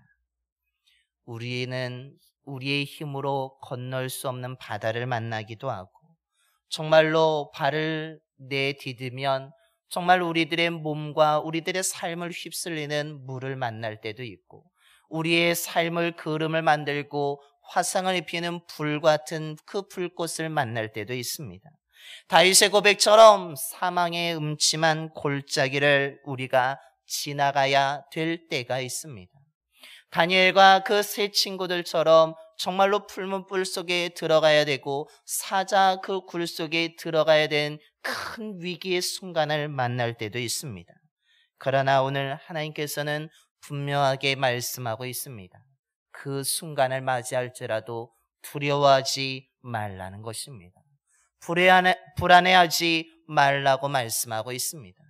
우리는 우리의 힘으로 건널 수 없는 바다를 만나기도 하고 정말로 발을 내디디면 정말 우리들의 몸과 우리들의 삶을 휩쓸리는 물을 만날 때도 있고 우리의 삶을 그름을 만들고 화상을 입히는 불 같은 그 불꽃을 만날 때도 있습니다. 다윗의 고백처럼 사망의 음침한 골짜기를 우리가 지나가야 될 때가 있습니다. 다니엘과 그 세 친구들처럼 정말로 풀문 뿔 속에 들어가야 되고 사자 그 굴 속에 들어가야 된 큰 위기의 순간을 만날 때도 있습니다. 그러나 오늘 하나님께서는 분명하게 말씀하고 있습니다. 그 순간을 맞이할지라도 두려워하지 말라는 것입니다. 불안해하지 말라고 말씀하고 있습니다.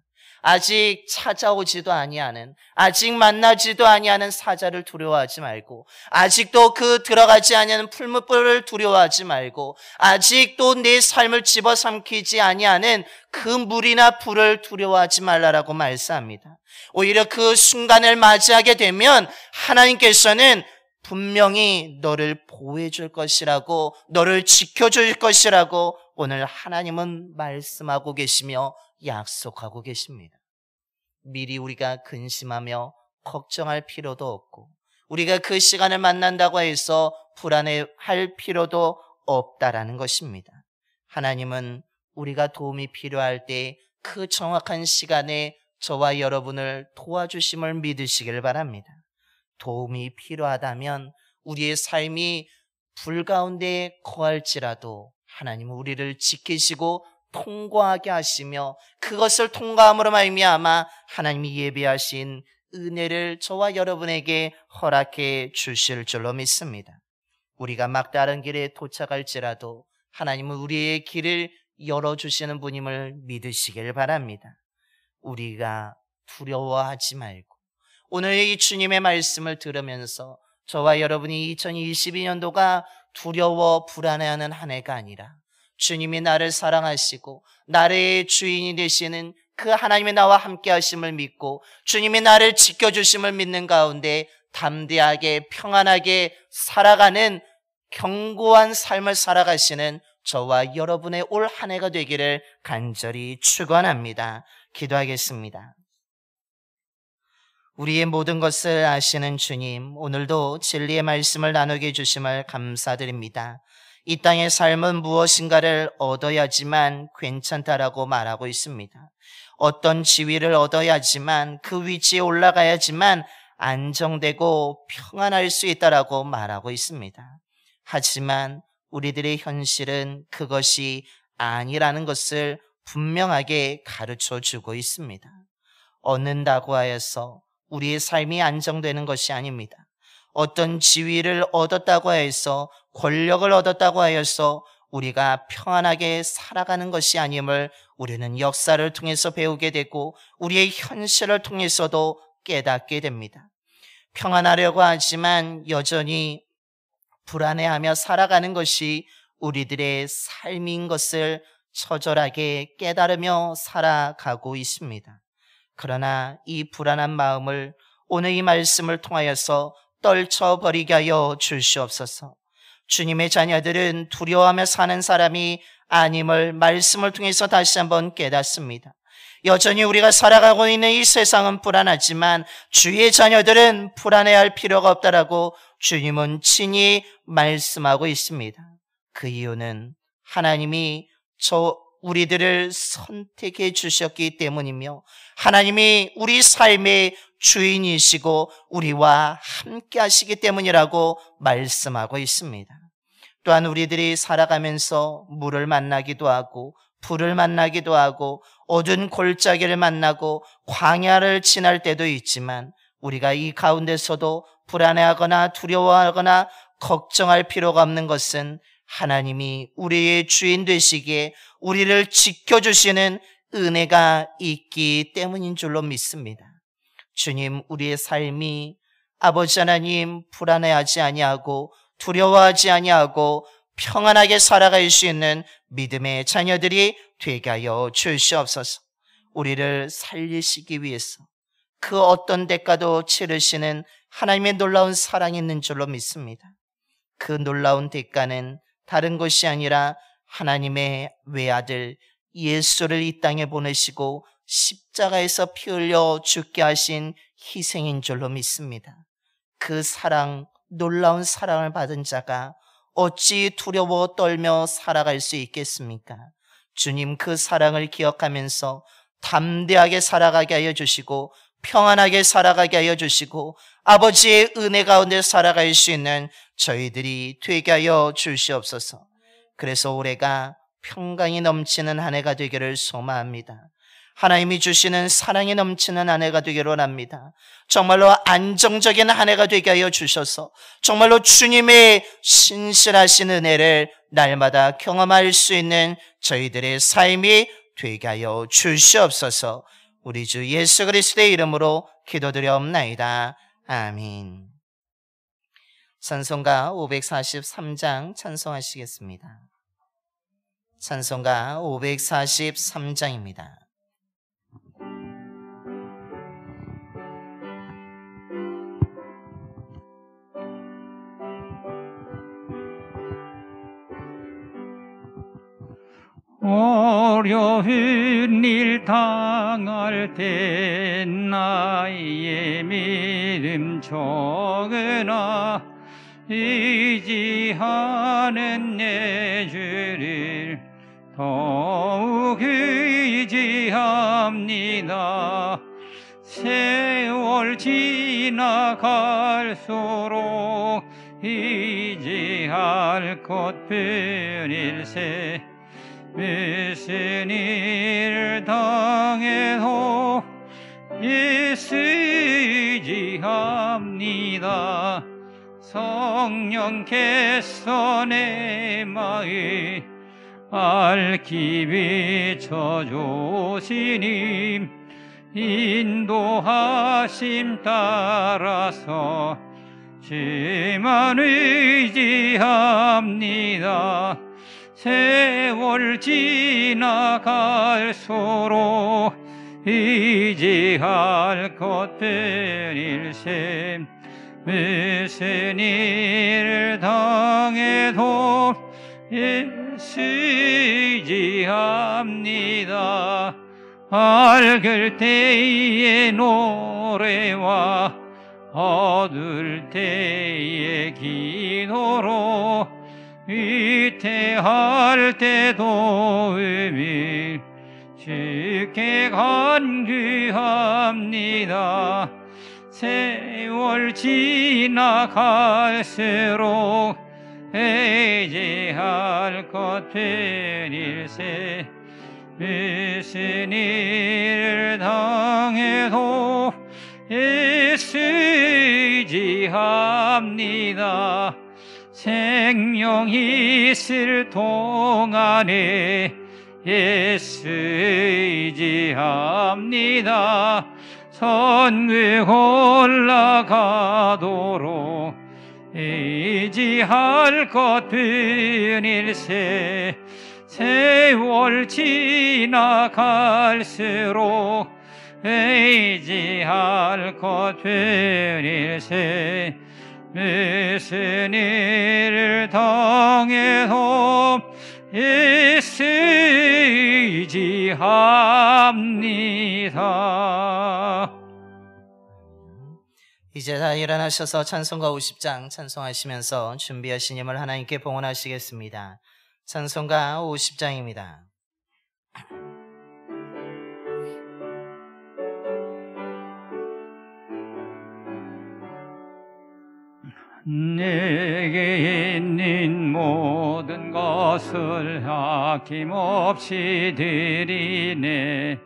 아직 찾아오지도 아니하는, 아직 만나지도 아니하는 사자를 두려워하지 말고, 아직도 그 들어가지 아니하는 풀무불을 두려워하지 말고, 아직도 내 삶을 집어삼키지 아니하는 그 물이나 불을 두려워하지 말라라고 말씀합니다. 오히려 그 순간을 맞이하게 되면 하나님께서는 분명히 너를 보호해 줄 것이라고, 너를 지켜줄 것이라고 오늘 하나님은 말씀하고 계시며 약속하고 계십니다. 미리 우리가 근심하며 걱정할 필요도 없고 우리가 그 시간을 만난다고 해서 불안해할 필요도 없다라는 것입니다. 하나님은 우리가 도움이 필요할 때 그 정확한 시간에 저와 여러분을 도와주심을 믿으시길 바랍니다. 도움이 필요하다면 우리의 삶이 불 가운데 거할지라도 하나님은 우리를 지키시고 통과하게 하시며 그것을 통과함으로 말미암아 하나님이 예비하신 은혜를 저와 여러분에게 허락해 주실 줄로 믿습니다. 우리가 막다른 길에 도착할지라도 하나님은 우리의 길을 열어주시는 분임을 믿으시길 바랍니다. 우리가 두려워하지 말고 오늘 이 주님의 말씀을 들으면서 저와 여러분이 2022년도가 두려워 불안해하는 한 해가 아니라 주님이 나를 사랑하시고 나의 주인이 되시는 그 하나님이 나와 함께 하심을 믿고 주님이 나를 지켜주심을 믿는 가운데 담대하게 평안하게 살아가는 견고한 삶을 살아가시는 저와 여러분의 올 한 해가 되기를 간절히 축원합니다. 기도하겠습니다. 우리의 모든 것을 아시는 주님, 오늘도 진리의 말씀을 나누게 해주심을 감사드립니다. 이 땅의 삶은 무엇인가를 얻어야지만 괜찮다라고 말하고 있습니다. 어떤 지위를 얻어야지만 그 위치에 올라가야지만 안정되고 평안할 수 있다라고 말하고 있습니다. 하지만 우리들의 현실은 그것이 아니라는 것을 분명하게 가르쳐 주고 있습니다. 얻는다고 하여서 우리의 삶이 안정되는 것이 아닙니다. 어떤 지위를 얻었다고 해서 권력을 얻었다고 하여서 우리가 평안하게 살아가는 것이 아님을 우리는 역사를 통해서 배우게 되고 우리의 현실을 통해서도 깨닫게 됩니다. 평안하려고 하지만 여전히 불안해하며 살아가는 것이 우리들의 삶인 것을 처절하게 깨달으며 살아가고 있습니다. 그러나 이 불안한 마음을 오늘 이 말씀을 통하여서 떨쳐버리게 하여 주시옵소서. 주님의 자녀들은 두려워하며 사는 사람이 아님을 말씀을 통해서 다시 한번 깨닫습니다. 여전히 우리가 살아가고 있는 이 세상은 불안하지만 주의 자녀들은 불안해할 필요가 없다라고 주님은 친히 말씀하고 있습니다. 그 이유는 하나님이 우리들을 선택해 주셨기 때문이며 하나님이 우리 삶의 주인이시고 우리와 함께 하시기 때문이라고 말씀하고 있습니다. 또한 우리들이 살아가면서 물을 만나기도 하고 불을 만나기도 하고 어두운 골짜기를 만나고 광야를 지날 때도 있지만 우리가 이 가운데서도 불안해하거나 두려워하거나 걱정할 필요가 없는 것은 하나님이 우리의 주인 되시기에 우리를 지켜주시는 은혜가 있기 때문인 줄로 믿습니다. 주님, 우리의 삶이 아버지 하나님 불안해하지 아니하고 두려워하지 아니하고 평안하게 살아갈 수 있는 믿음의 자녀들이 되게 하여 주시옵소서. 우리를 살리시기 위해서 그 어떤 대가도 치르시는 하나님의 놀라운 사랑이 있는 줄로 믿습니다. 그 놀라운 대가는 다른 것이 아니라 하나님의 외아들 예수를 이 땅에 보내시고 십자가에서 피 흘려 죽게 하신 희생인 줄로 믿습니다. 그 사랑, 놀라운 사랑을 받은 자가 어찌 두려워 떨며 살아갈 수 있겠습니까? 주님, 그 사랑을 기억하면서 담대하게 살아가게 하여 주시고 평안하게 살아가게 하여 주시고 아버지의 은혜 가운데 살아갈 수 있는 저희들이 되게 하여 주시옵소서. 그래서 올해가 평강이 넘치는 한 해가 되기를 소망합니다. 하나님이 주시는 사랑이 넘치는 한 해가 되기를 원합니다. 정말로 안정적인 한 해가 되게 하여 주셔서 정말로 주님의 신실하신 은혜를 날마다 경험할 수 있는 저희들의 삶이 되게 하여 주시옵소서. 우리 주 예수 그리스도의 이름으로 기도드려옵나이다. 아멘. 찬송가 543장 찬송하시겠습니다. 찬송가 543장입니다. 어려운 일 당할 때 나의 믿음 적으나 의지하는 내 주를 더욱 의지합니다. 세월 지나갈수록 의지할 것뿐일세. 무슨 일 당해도 예수 의지합니다. 성령께서 내 마음 밝히 비춰주시니 인도하심 따라서 주만 의지합니다. 세월 지나갈수록 의지할 것 뿐일세. 무슨 일을 당해도 예수 의지합니다. 밝을 때의 노래와 어두울 때의 기도로 위태할 때도 의미 주께 간구합니다. 세월 지나갈수록 의지할 것 뿐일세. 무슨 일을 당해도 예수 의지합니다. 생명 있을 동안에 예수 의지합니다. 천국 올라가도록 의지할 것 뿐일세. 세월 지나갈수록 의지할 것 뿐일세. 무슨 일을 당해도 예수 의지합니다. 이제 다 일어나셔서 찬송가 50장 찬송하시면서 준비하신 힘을 하나님께 봉헌하시겠습니다. 찬송가 50장입니다. 내게 있는 모든 것을 아낌없이 드리네.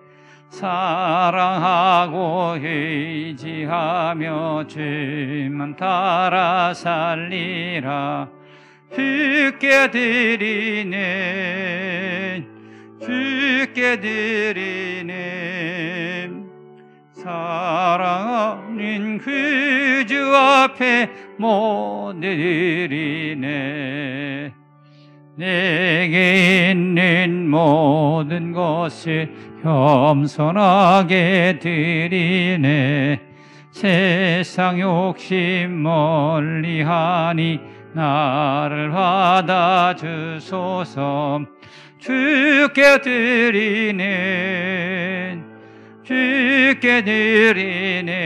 사랑하고 의지하며 주만 따라 살리라. 주께 드리네. 주께 드리네. 사랑하는 그 주 앞에 못 드리네. 내게 있는 모든 것을 겸손하게 드리네. 세상 욕심 멀리하니 나를 받아주소서. 주께 드리네. 주께 드리네.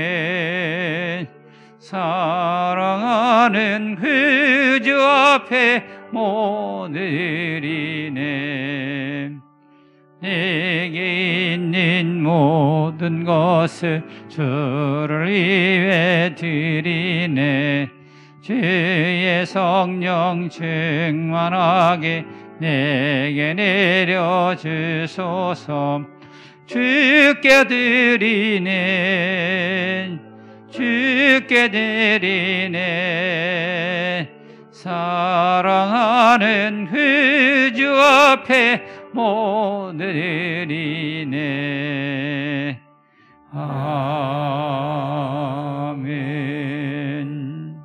사랑하는 그 주 앞에 못 드리네. 내게 있는 모든 것을 주를 위해 드리네. 주의 성령 충만하게 내게 내려주소서. 주께 드리네. 주께 드리네. 사랑하는 그 주 앞에 못 드리네. 아멘.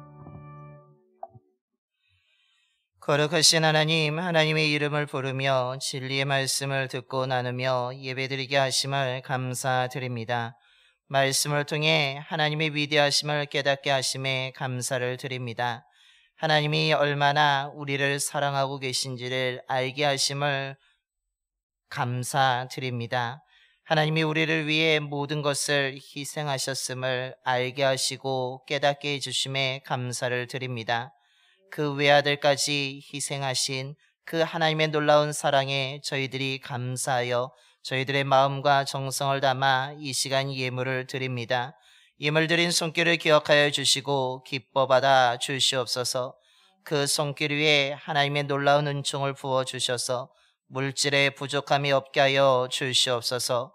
거룩하신 하나님, 하나님의 이름을 부르며 진리의 말씀을 듣고 나누며 예배드리게 하심을 감사드립니다. 말씀을 통해 하나님의 위대하심을 깨닫게 하심에 감사를 드립니다. 하나님이 얼마나 우리를 사랑하고 계신지를 알게 하심을 감사드립니다. 하나님이 우리를 위해 모든 것을 희생하셨음을 알게 하시고 깨닫게 해주심에 감사를 드립니다. 그 외아들까지 희생하신 그 하나님의 놀라운 사랑에 저희들이 감사하여 저희들의 마음과 정성을 담아 이 시간 예물을 드립니다. 예물 드린 손길을 기억하여 주시고 기뻐 받아 주시옵소서. 그 손길 위에 하나님의 놀라운 은총을 부어주셔서 물질에 부족함이 없게 하여 주시옵소서.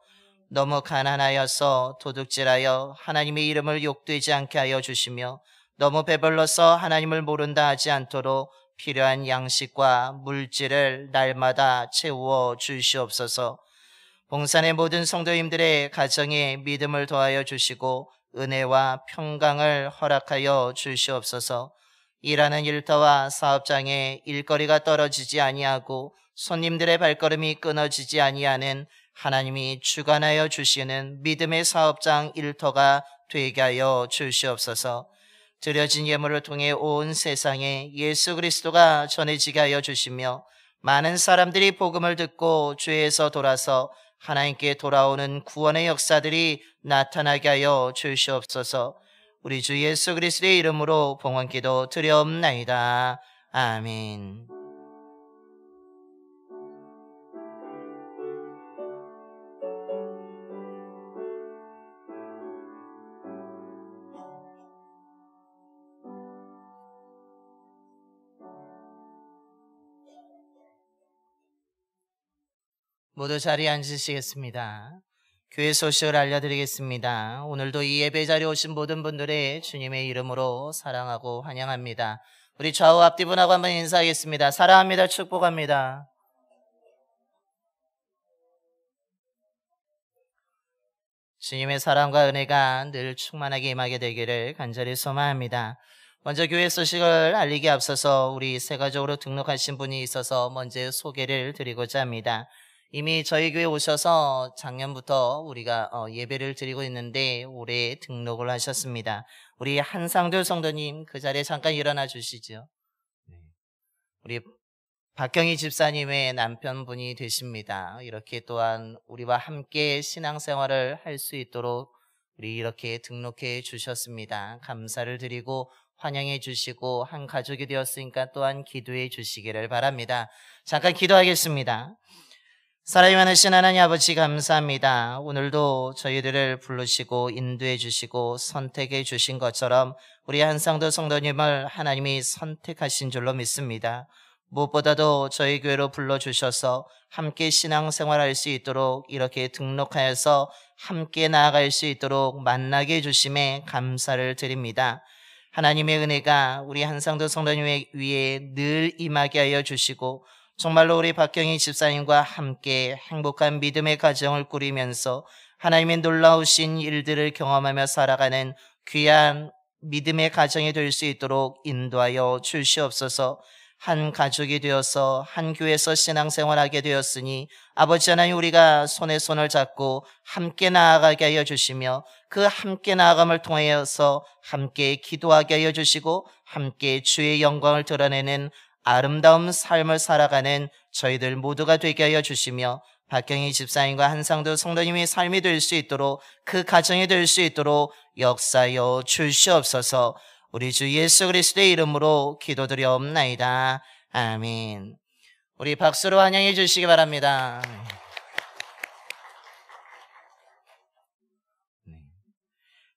너무 가난하여서 도둑질하여 하나님의 이름을 욕되지 않게 하여 주시며 너무 배불러서 하나님을 모른다 하지 않도록 필요한 양식과 물질을 날마다 채워 주시옵소서. 봉산의 모든 성도님들의 가정에 믿음을 더하여 주시고 은혜와 평강을 허락하여 주시옵소서. 일하는 일터와 사업장에 일거리가 떨어지지 아니하고 손님들의 발걸음이 끊어지지 아니하는 하나님이 주관하여 주시는 믿음의 사업장 일터가 되게 하여 주시옵소서. 드려진 예물을 통해 온 세상에 예수 그리스도가 전해지게 하여 주시며 많은 사람들이 복음을 듣고 죄에서 돌아서 하나님께 돌아오는 구원의 역사들이 나타나게 하여 주시옵소서. 우리 주 예수 그리스도의 이름으로 봉헌기도 드려옵나이다. 아멘. 모두 자리에 앉으시겠습니다. 교회 소식을 알려드리겠습니다. 오늘도 이 예배 자리에 오신 모든 분들의 주님의 이름으로 사랑하고 환영합니다. 우리 좌우 앞뒤 분하고 한번 인사하겠습니다. 사랑합니다. 축복합니다. 주님의 사랑과 은혜가 늘 충만하게 임하게 되기를 간절히 소망합니다. 먼저 교회 소식을 알리기 앞서서 우리 새가족으로 등록하신 분이 있어서 먼저 소개를 드리고자 합니다. 이미 저희 교회 오셔서 작년부터 우리가 예배를 드리고 있는데 올해 등록을 하셨습니다. 우리 한상들 성도님 그 자리에 잠깐 일어나 주시죠. 우리 박경희 집사님의 남편분이 되십니다. 이렇게 또한 우리와 함께 신앙생활을 할 수 있도록 우리 이렇게 등록해 주셨습니다. 감사를 드리고 환영해 주시고 한 가족이 되었으니까 또한 기도해 주시기를 바랍니다. 잠깐 기도하겠습니다. 사랑이 많으신 하나님 아버지 감사합니다. 오늘도 저희들을 부르시고 인도해 주시고 선택해 주신 것처럼 우리 한상도 성도님을 하나님이 선택하신 줄로 믿습니다. 무엇보다도 저희 교회로 불러주셔서 함께 신앙생활할 수 있도록 이렇게 등록하여서 함께 나아갈 수 있도록 만나게 해주심에 감사를 드립니다. 하나님의 은혜가 우리 한상도 성도님 위에 늘 임하게 하여 주시고 정말로 우리 박경희 집사님과 함께 행복한 믿음의 가정을 꾸리면서 하나님의 놀라우신 일들을 경험하며 살아가는 귀한 믿음의 가정이 될 수 있도록 인도하여 주시옵소서. 한 가족이 되어서 한 교회에서 신앙생활하게 되었으니 아버지 하나님 우리가 손에 손을 잡고 함께 나아가게 하여 주시며 그 함께 나아감을 통하여서 함께 기도하게 하여 주시고 함께 주의 영광을 드러내는 아름다운 삶을 살아가는 저희들 모두가 되게 하여 주시며 박경희 집사님과 한상도 성도님의 삶이 될 수 있도록 그 가정이 될 수 있도록 역사하여 주시옵소서. 우리 주 예수 그리스도의 이름으로 기도드려옵나이다. 아멘. 우리 박수로 환영해 주시기 바랍니다.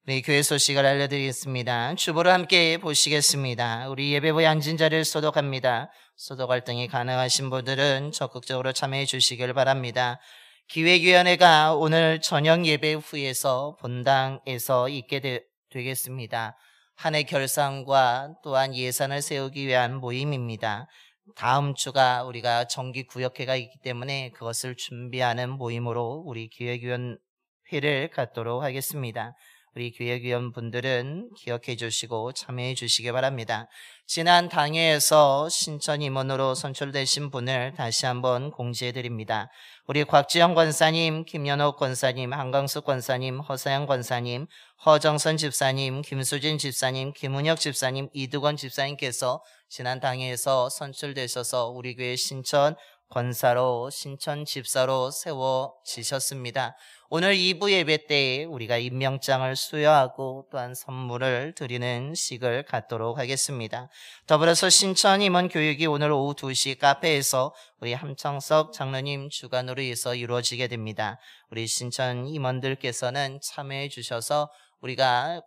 우리 교회 소식을 알려드리겠습니다. 주보를 함께 보시겠습니다. 우리 예배부에 앉은 자리를 소독합니다. 소독 활동이 가능하신 분들은 적극적으로 참여해 주시길 바랍니다. 기획위원회가 오늘 저녁 예배 후에서 본당에서 있게 되겠습니다. 한 해 결산과 또한 예산을 세우기 위한 모임입니다. 다음 주가 우리가 정기구역회가 있기 때문에 그것을 준비하는 모임으로 우리 기획위원회를 갖도록 하겠습니다. 우리 기획위원분들은 기억해 주시고 참여해 주시기 바랍니다. 지난 당회에서 신천 임원으로 선출되신 분을 다시 한번 공지해 드립니다. 우리 곽지영 권사님, 김연옥 권사님, 한광숙 권사님, 허사영 권사님, 허정선 집사님, 김수진 집사님, 김은혁 집사님, 이두건 집사님께서 지난 당회에서 선출되셔서 우리 교회 신천 권사로 신천 집사로 세워지셨습니다. 오늘 2부 예배 때 우리가 임명장을 수여하고 또한 선물을 드리는 식을 갖도록 하겠습니다. 더불어서 신천 임원 교육이 오늘 오후 2시 카페에서 우리 함창석 장로님 주관으로 해서 이루어지게 됩니다. 우리 신천 임원들께서는 참여해 주셔서 우리가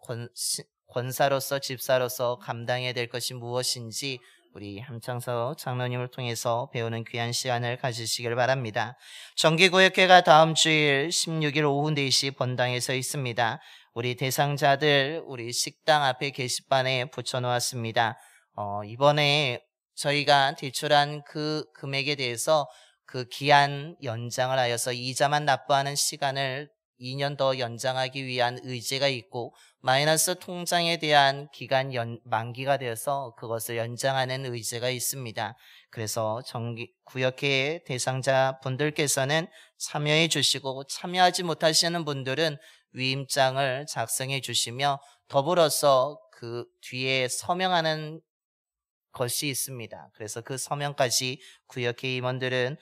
권사로서 집사로서 감당해야 될 것이 무엇인지 우리 함창석 장로님을 통해서 배우는 귀한 시간을 가지시길 바랍니다. 정기구역회가 다음 주일 16일 오후 4시 본당에서 있습니다. 우리 대상자들 우리 식당 앞에 게시판에 붙여놓았습니다. 이번에 저희가 제출한 그 금액에 대해서 그 기한 연장을 하여서 이자만 납부하는 시간을 2년 더 연장하기 위한 의제가 있고 마이너스 통장에 대한 기간 만기가 되어서 그것을 연장하는 의제가 있습니다. 그래서 구역회 대상자 분들께서는 참여해 주시고, 참여하지 못하시는 분들은 위임장을 작성해 주시며, 더불어서 그 뒤에 서명하는 것이 있습니다. 그래서 그 서명까지 구역회 임원들은,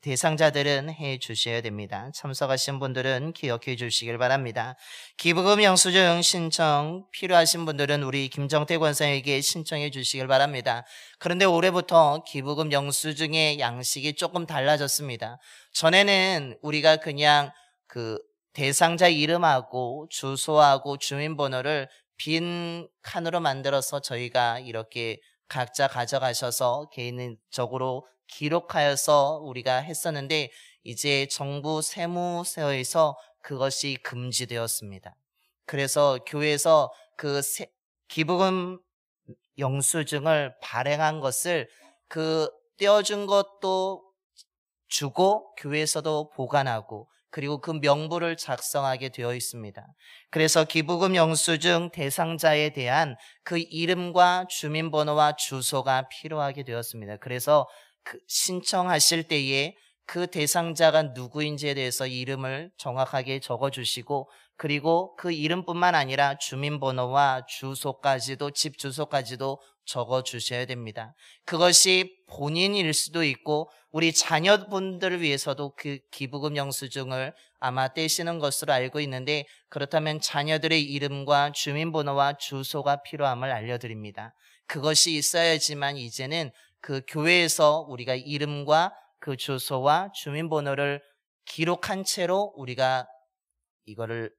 대상자들은 해 주셔야 됩니다. 참석하신 분들은 기억해 주시길 바랍니다. 기부금 영수증 신청 필요하신 분들은 우리 김정태 권사에게 신청해 주시길 바랍니다. 그런데 올해부터 기부금 영수증의 양식이 조금 달라졌습니다. 전에는 우리가 그냥 그 대상자 이름하고 주소하고 주민번호를 빈 칸으로 만들어서 저희가 이렇게 각자 가져가셔서 개인적으로 기록하여서 우리가 했었는데, 이제 정부 세무서에서 그것이 금지되었습니다. 그래서 교회에서 그 기부금 영수증을 발행한 것을 떼어준 것도 주고 교회에서도 보관하고, 그리고 그 명부를 작성하게 되어 있습니다. 그래서 기부금 영수증 대상자에 대한 그 이름과 주민번호와 주소가 필요하게 되었습니다. 그래서 신청하실 때에 그 대상자가 누구인지에 대해서 이름을 정확하게 적어주시고, 그리고 그 이름뿐만 아니라 주민번호와 주소까지도, 집 주소까지도 적어주셔야 됩니다. 그것이 본인일 수도 있고 우리 자녀분들을 위해서도 그 기부금 영수증을 아마 떼시는 것으로 알고 있는데, 그렇다면 자녀들의 이름과 주민번호와 주소가 필요함을 알려드립니다. 그것이 있어야지만 이제는 그 교회에서 우리가 이름과 그 주소와 주민번호를 기록한 채로 우리가 이거를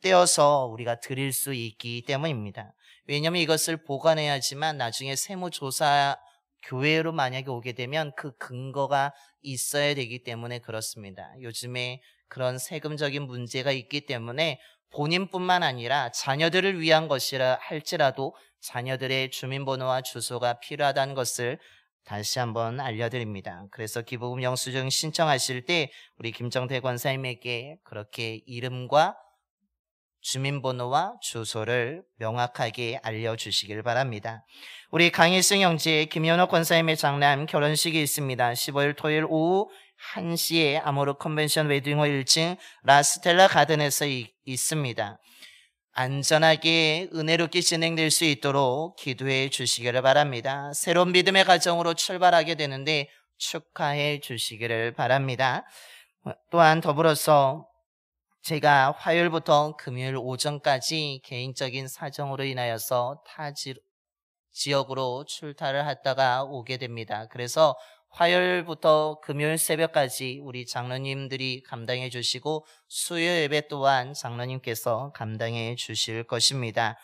떼어서 우리가 드릴 수 있기 때문입니다. 왜냐하면 이것을 보관해야지만 나중에 세무조사 교회로 만약에 오게 되면 그 근거가 있어야 되기 때문에 그렇습니다. 요즘에 그런 세금적인 문제가 있기 때문에 본인뿐만 아니라 자녀들을 위한 것이라 할지라도 자녀들의 주민번호와 주소가 필요하다는 것을 다시 한번 알려드립니다. 그래서 기부금 영수증 신청하실 때 우리 김정태 권사님에게 그렇게 이름과 주민번호와 주소를 명확하게 알려주시길 바랍니다. 우리 강일승 형제 김현옥 권사님의 장남 결혼식이 있습니다. 15일 토요일 오후 1시에 아모르 컨벤션 웨딩홀 1층 라스텔라 가든에서 있습니다. 안전하게 은혜롭게 진행될 수 있도록 기도해 주시기를 바랍니다. 새로운 믿음의 가정으로 출발하게 되는데 축하해 주시기를 바랍니다. 또한 더불어서 제가 화요일부터 금요일 오전까지 개인적인 사정으로 인하여서 타 지역으로 출타를 하다가 오게 됩니다. 그래서 화요일부터 금요일 새벽까지 우리 장로님들이 감당해 주시고, 수요 예배 또한 장로님께서 감당해 주실 것입니다.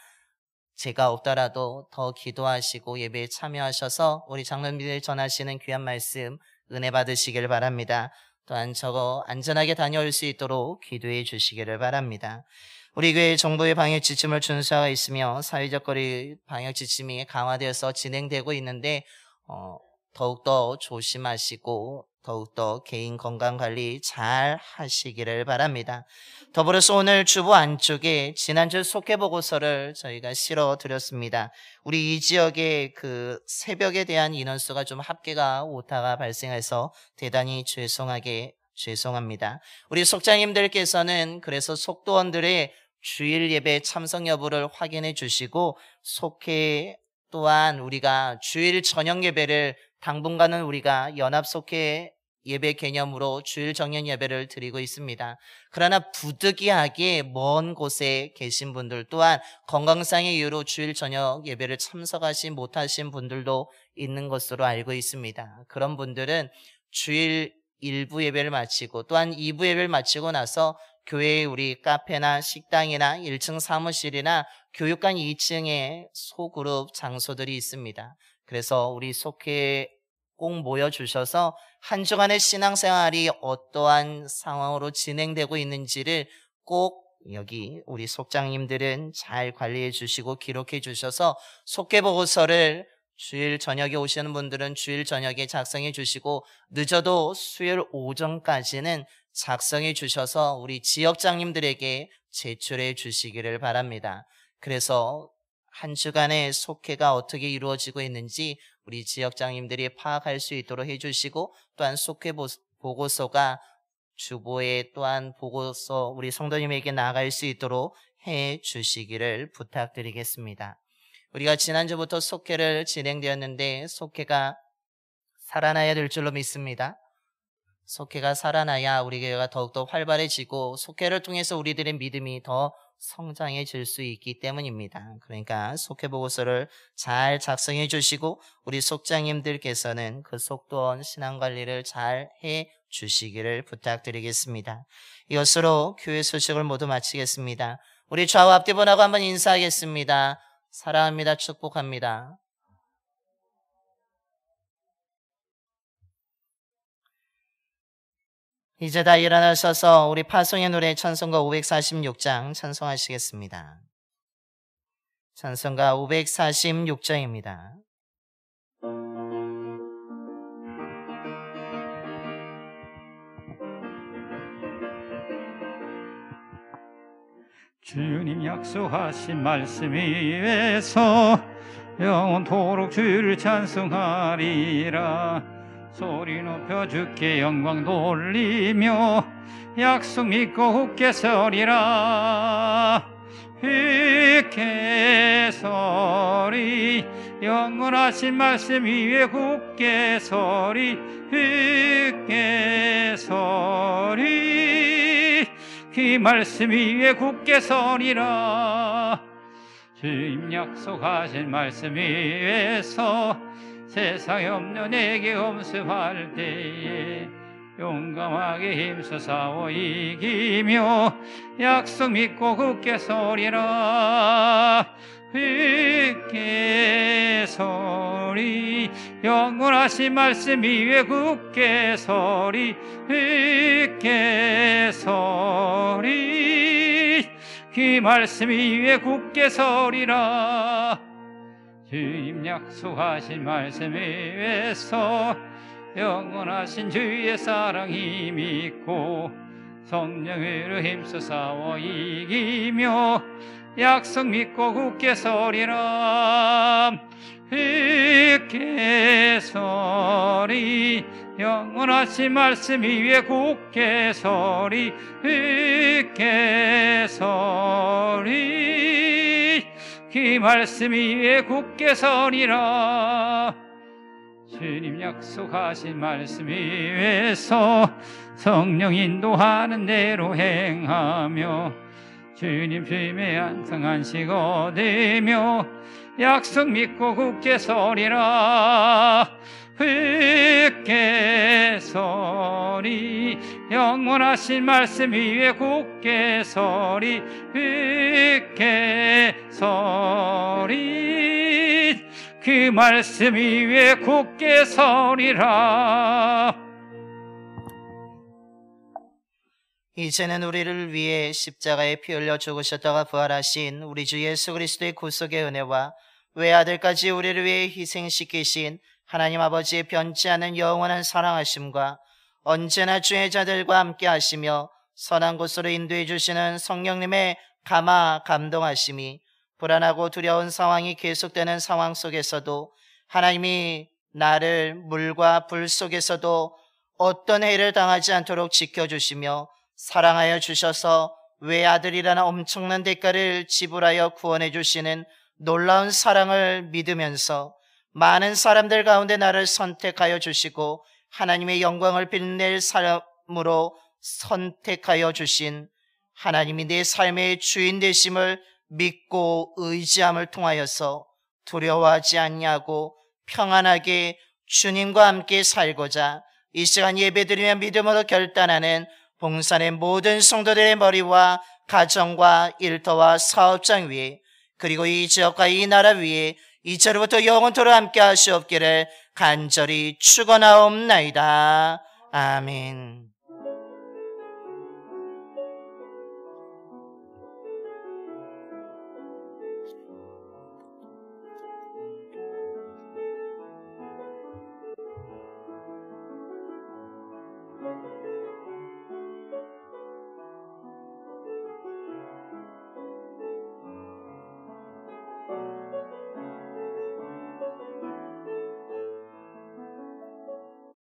제가 없더라도 더 기도하시고 예배에 참여하셔서 우리 장로님들이 전하시는 귀한 말씀 은혜 받으시길 바랍니다. 또한 저거 안전하게 다녀올 수 있도록 기도해 주시기를 바랍니다. 우리 교회 정부의 방역 지침을 준수하고 있으며 사회적 거리 방역 지침이 강화되어서 진행되고 있는데 더욱더 조심하시고 더욱더 개인 건강관리 잘 하시기를 바랍니다. 더불어서 오늘 주보 안쪽에 지난주 속회보고서를 저희가 실어드렸습니다. 우리 이 지역의 그 새벽에 대한 인원수가 좀 합계가 오타가 발생해서 대단히 죄송합니다. 우리 속장님들께서는 그래서 속도원들의 주일 예배 참석 여부를 확인해 주시고, 속회 또한 우리가 주일 저녁 예배를 당분간은 우리가 연합 속회 예배 개념으로 주일 정년 예배를 드리고 있습니다. 그러나 부득이하게 먼 곳에 계신 분들 또한 건강상의 이유로 주일 저녁 예배를 참석하지 못하신 분들도 있는 것으로 알고 있습니다. 그런 분들은 주일 1부 예배를 마치고 또한 2부 예배를 마치고 나서 교회의 우리 카페나 식당이나 1층 사무실이나 교육관 2층에 소그룹 장소들이 있습니다. 그래서 우리 속회에 꼭 모여주셔서 한 주간의 신앙생활이 어떠한 상황으로 진행되고 있는지를 꼭 여기 우리 속장님들은 잘 관리해 주시고 기록해 주셔서 속회보고서를 주일 저녁에 오시는 분들은 주일 저녁에 작성해 주시고, 늦어도 수요일 오전까지는 작성해 주셔서 우리 지역장님들에게 제출해 주시기를 바랍니다. 그래서 한 주간의 속회가 어떻게 이루어지고 있는지 우리 지역장님들이 파악할 수 있도록 해주시고, 또한 속회 보고서가 주보에 또한 보고서 우리 성도님에게 나아갈 수 있도록 해 주시기를 부탁드리겠습니다. 우리가 지난주부터 속회를 진행되었는데 속회가 살아나야 될 줄로 믿습니다. 속회가 살아나야 우리 교회가 더욱더 활발해지고 속회를 통해서 우리들의 믿음이 더 성장해질 수 있기 때문입니다. 그러니까 속회 보고서를 잘 작성해 주시고 우리 속장님들께서는 그 속도원 신앙관리를 잘 해 주시기를 부탁드리겠습니다. 이것으로 교회 소식을 모두 마치겠습니다. 우리 좌우 앞뒤 번하고 한번 인사하겠습니다. 사랑합니다. 축복합니다. 이제 다 일어나셔서 우리 파송의 노래 찬송가 546장 찬송하시겠습니다. 찬송가 546장입니다. 주님 약속하신 말씀 위에서 영원토록 주를 찬송하리라. 소리 높여 주께 영광 돌리며 약속 믿고 굳게 서리라. 굳게 서리 영원하신 말씀 위에 굳게 서리. 굳게 서리 그 말씀 위에 굳게 서리라. 주님 약속하신 말씀 위에서 세상에 없는 내게 엄습할 때에 용감하게 힘써 싸워 이기며 약속 믿고 굳게 서리라. 굳게 서리 영원하신 말씀 위에 굳게 서리. 굳게 서리 그 말씀 위에 굳게 서리라. 주님 약속하신 말씀 위에서 영원하신 주의 사랑이 믿고 성령으로 힘써 싸워 이기며 약속 믿고 굳게 서리라. 굳게 서리 영원하신 말씀 위에 굳게 서리. 굳게 서리 그 말씀 위에 굳게 서리라. 주님 약속하신 말씀 위에서 성령 인도하는 대로 행하며 주님 주님의 안상 안식 얻으며 약속 믿고 굳게 서리라. 굳게 서리 영원하신 말씀 위에 굳게 서리. 굳게 서리 그 말씀 위에 굳게 서리라. 이제는 우리를 위해 십자가에 피 흘려 죽으셨다가 부활하신 우리 주 예수 그리스도의 구속의 은혜와 외아들까지 우리를 위해 희생시키신 하나님 아버지의 변치 않은 영원한 사랑하심과 언제나 주의 자들과 함께 하시며 선한 곳으로 인도해 주시는 성령님의 감화 감동하심이 불안하고 두려운 상황이 계속되는 상황 속에서도 하나님이 나를 물과 불 속에서도 어떤 해를 당하지 않도록 지켜주시며 사랑하여 주셔서 외아들이라는 엄청난 대가를 지불하여 구원해 주시는 놀라운 사랑을 믿으면서 많은 사람들 가운데 나를 선택하여 주시고 하나님의 영광을 빛낼 사람으로 선택하여 주신 하나님이 내 삶의 주인 되심을 믿고 의지함을 통하여서 두려워하지 않냐고 평안하게 주님과 함께 살고자 이 시간 예배드리며 믿음으로 결단하는 봉산의 모든 성도들의 머리와 가정과 일터와 사업장 위에 그리고 이 지역과 이 나라 위에 이제로부터 영원토록 함께 하시옵기를 간절히 축원하옵나이다. 아멘.